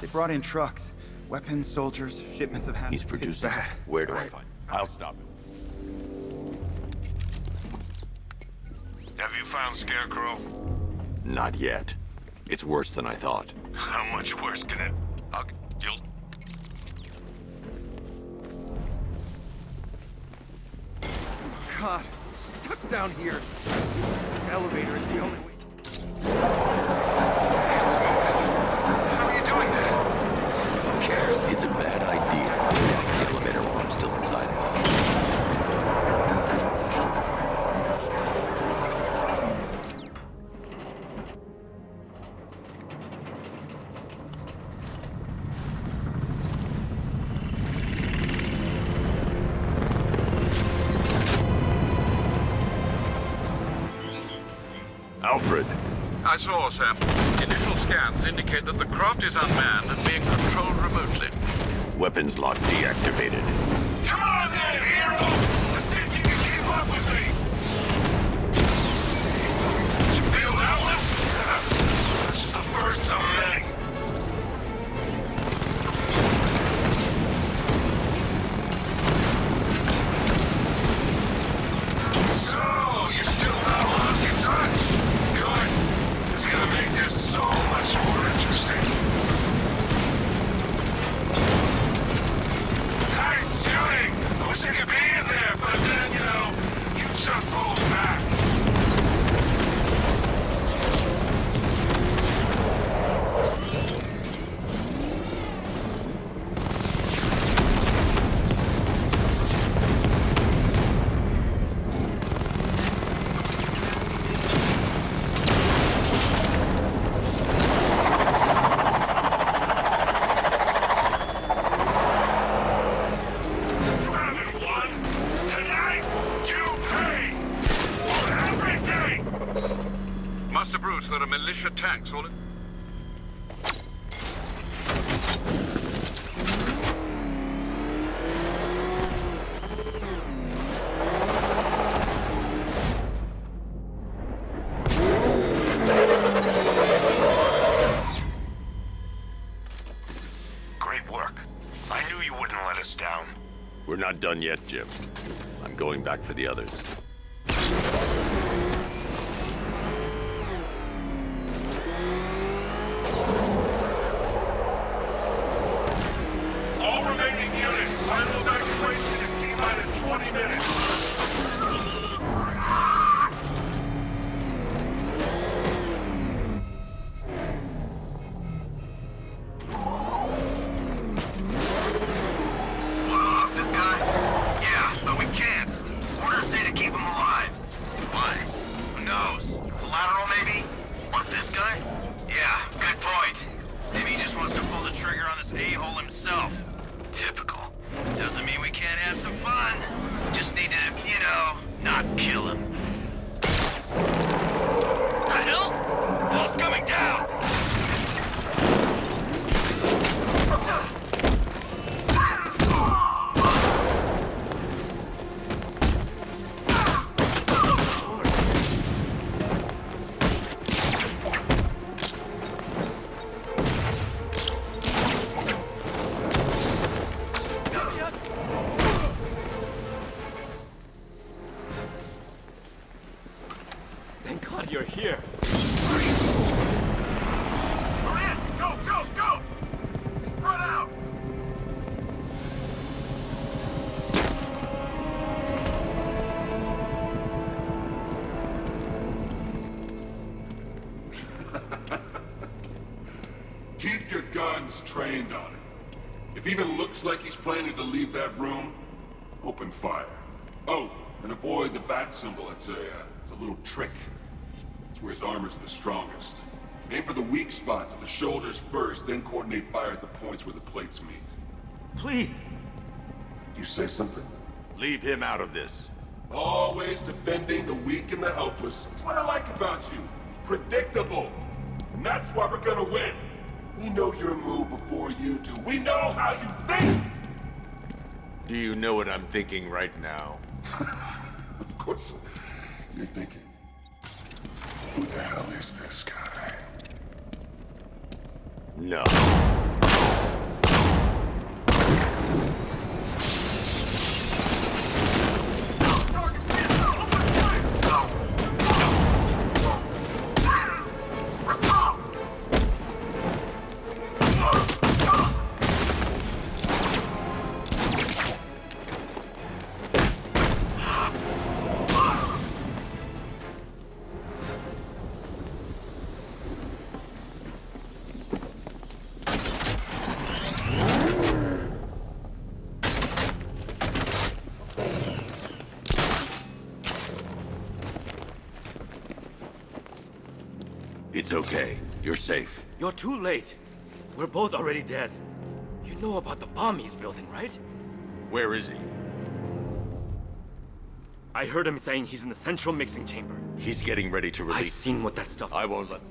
They brought in trucks, weapons, soldiers, shipments of hazard. He's producing. It's bad. Where do I find him? I'll stop him. found Scarecrow? Not yet. It's worse than I thought. How much worse can it... you'll... God, stuck down here. This elevator is the only way. How are you doing that? Who cares? It's a bad idea to get the elevator while I'm still inside it. Alfred. I saw, Sam. Initial scans indicate that the craft is unmanned and being controlled remotely. Weapons lock deactivated. Come on then, hero! Let's see if you can keep up with me! You feel that one? This is the first of many. So, you still not lost your touch? Good. It's gonna make this so much more interesting. Nice shooting! I wish I could be in there, but then, you know, you just pulled back. Master Bruce, there are militia tanks all... Great work. I knew you wouldn't let us down. We're not done yet, Jim. I'm going back for the others. All remaining units, final evacuation in T-minus 20 minutes. This guy? Yeah, but we can't. Orders say to keep him alive. Why? Who knows? Collateral, maybe? What, this guy? Yeah, good point. Maybe he just wants to pull the trigger on this a-hole himself. Typical. Doesn't mean we can't have some fun. Just need to, you know, not kill him. The hell? Wall's coming down! Thank God you're here. Maria, go, go, go! Spread out! Keep your guns trained on him. If he even looks like he's planning to leave that room, open fire. Oh, and avoid the bat symbol. It's a little trick. It's where his armor's the strongest. Aim for the weak spots at the shoulders first, then coordinate fire at the points where the plates meet. Please. You say something? Leave him out of this. Always defending the weak and the helpless. It's what I like about you. Predictable. And that's why we're gonna win. We know your move before you do. We know how you think! Do you know what I'm thinking right now? Of course, you're thinking, who the hell is this guy? No. It's okay. You're safe. You're too late. We're both already dead. You know about the bomb he's building, right? Where is he? I heard him saying he's in the central mixing chamber. He's getting ready to release... I've seen what that stuff... I won't let...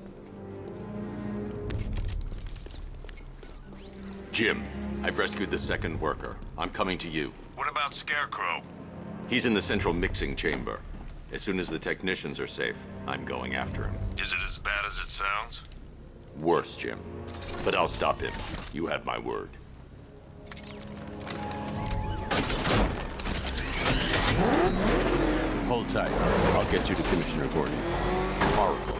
Jim, I've rescued the second worker. I'm coming to you. What about Scarecrow? He's in the central mixing chamber. As soon as the technicians are safe, I'm going after him. Is it as bad as it sounds? Worse, Jim. But I'll stop him. You have my word. Hold tight. I'll get you to Commissioner Gordon. Oracle.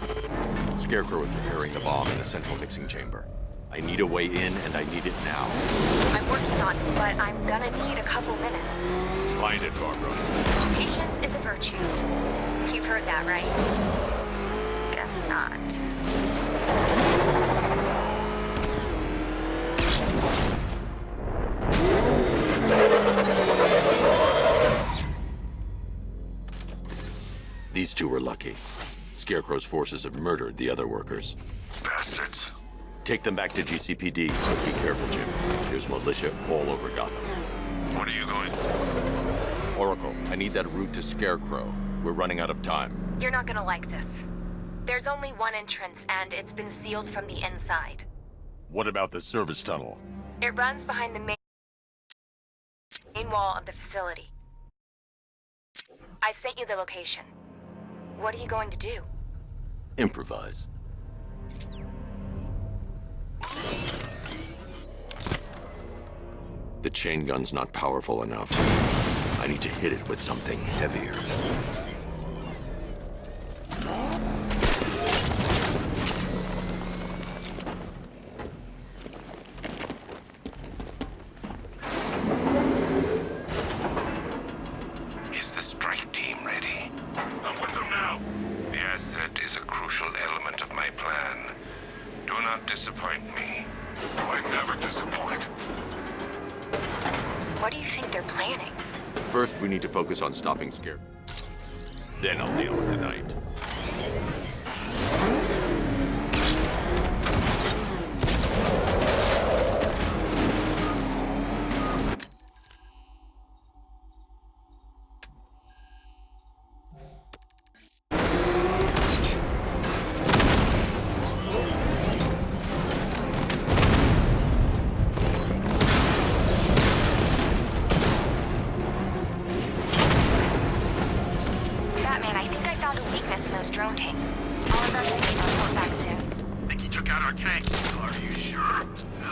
Scarecrow is preparing the bomb in the central mixing chamber. I need a way in, and I need it now. I'm working on it, but I'm gonna need a couple minutes. Find it, Barbara. Patience is a virtue. You've heard that, right? Guess not. These two were lucky. Scarecrow's forces have murdered the other workers. Bastards. Take them back to GCPD, but be careful, Jim. There's militia all over Gotham. What are you going? Oracle, I need that route to Scarecrow. We're running out of time. You're not gonna like this. There's only one entrance, and it's been sealed from the inside. What about the service tunnel? It runs behind the main wall of the facility. I've sent you the location. What are you going to do? Improvise. The chain gun's not powerful enough. I need to hit it with something heavier. Is the strike team ready? I'm with them now. The asset is a crucial element of my plan. Do not disappoint me. I never disappoint. What do you think they're planning? First, we need to focus on stopping Scare. Then I'll deal with the night. Batman, I think I found a weakness in those drone tanks. I'll investigate and report back soon. Think he took out our tank? Are you sure?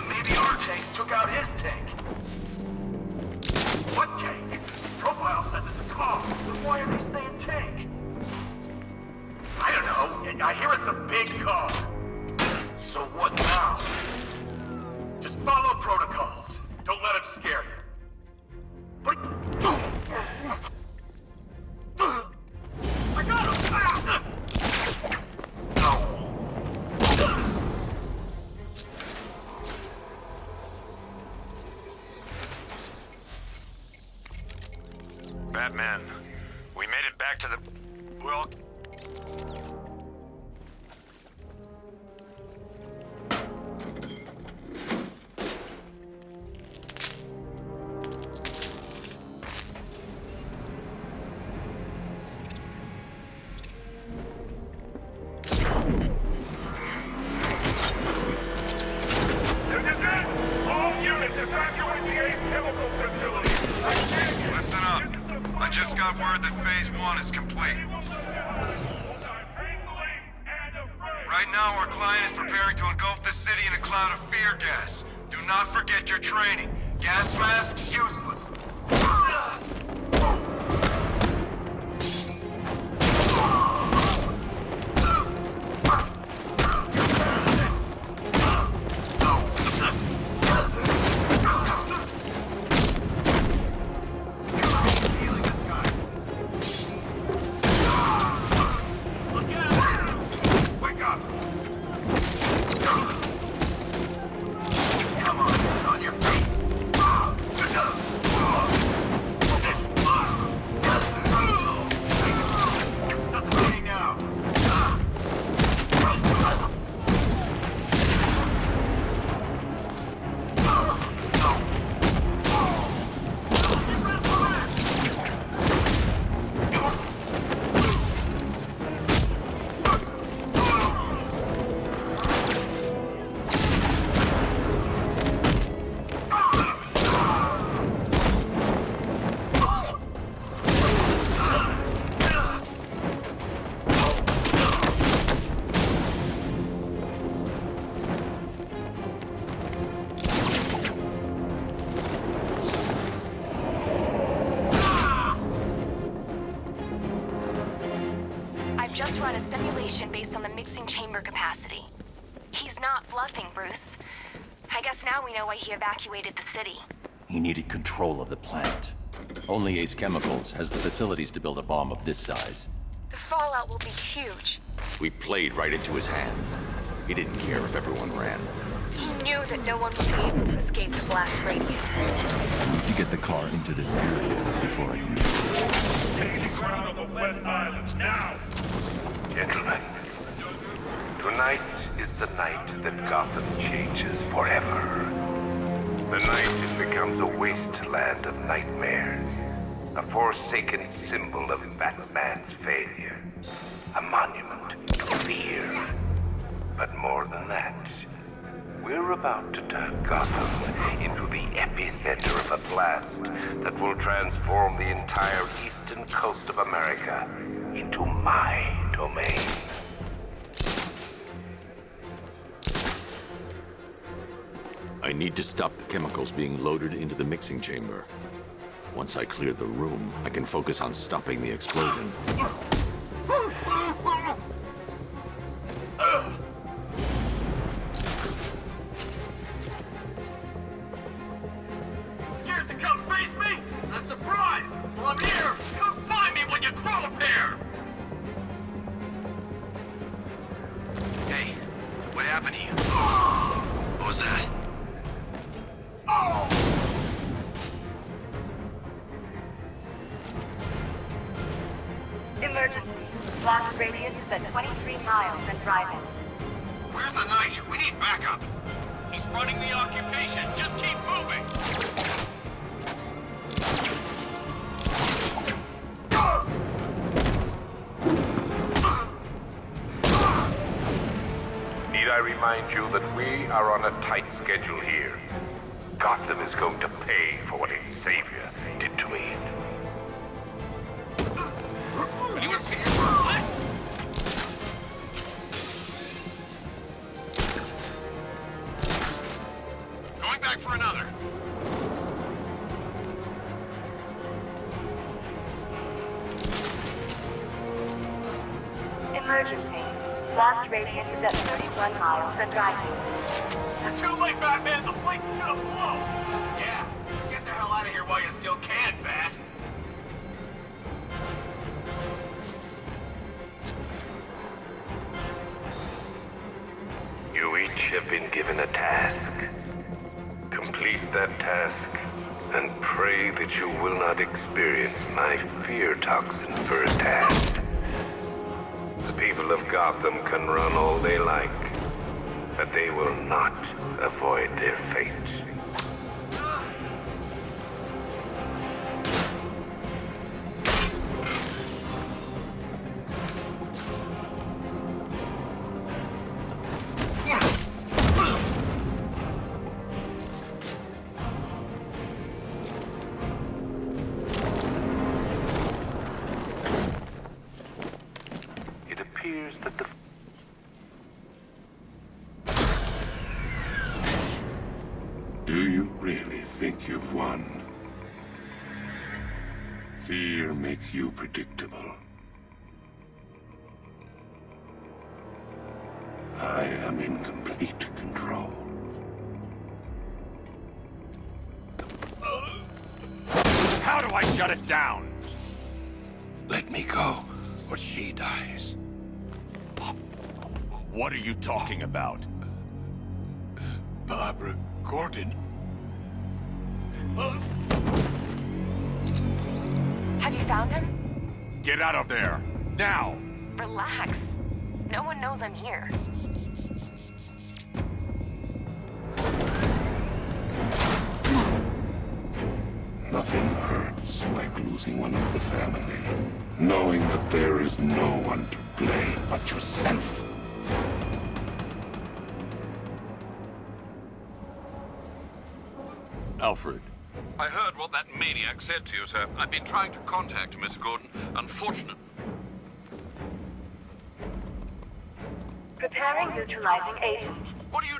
Maybe our tanks took out his tank. What tank? Profile says it's a car. Then why are they saying tank? I don't know. I hear it's a big car. So what now? Just follow protocols. Don't let him scare you. But I got him! Batman, we made it back to the... Well... All units evacuate the Ace Chemical Facility. Listen up. I just got word that Phase 1 is complete. Right now, our client is preparing to engulf the city in a cloud of fear gas. Do not forget your training. Gas masks useless. Wake up! Come on, on your feet! just run a simulation based on the mixing chamber capacity. He's not bluffing, Bruce. I guess now we know why he evacuated the city. He needed control of the plant. Only Ace Chemicals has the facilities to build a bomb of this size. The fallout will be huge. We played right into his hands. He didn't care if everyone ran. He knew that no one would be able to escape the blast radius. We need to get the car into this area before I can use it. Take the ground of the West Island now! Gentlemen, tonight is the night that Gotham changes forever. The night it becomes a wasteland of nightmares, a forsaken symbol of Batman's failure, a monument to fear. But more than that, we're about to turn Gotham into the epicenter of a blast that will transform the entire eastern coast of America into my domain. I need to stop the chemicals being loaded into the mixing chamber. Once I clear the room, I can focus on stopping the explosion. Scared to come face me? I'm surprised! Well, I'm here! Come find me when you crawl up here! Hey, what happened to you? What was that? Emergency. Blast radius is at 23 miles and driving. Where's the Knight? We need backup. He's running the occupation. Just keep moving. Need I remind you that we are on a tight schedule here? Gotham is going to pay for what its savior did to me. You were scared for what? Going back for another. Emergency. Blast radius is at 31 miles and driving. Too late, Batman. The plate's gonna blow. Yeah. Get the hell out of here while you still can, Bat. You each have been given a task. Complete that task, and pray that you will not experience my fear toxin firsthand. The people of Gotham can run all they like, but they will not avoid their fate. It appears that the Do you really think you've won? Fear makes you predictable. I am in complete control. How do I shut it down? Let me go, or she dies. What are you talking about? Barbara Gordon. Have you found him? Get out of there! Now! Relax. No one knows I'm here. Nothing hurts like losing one of the family. Knowing that there is no one to blame but yourself. Alfred. I heard what that maniac said to you, sir. I've been trying to contact Miss Gordon. Unfortunate. Preparing neutralizing agent. What are you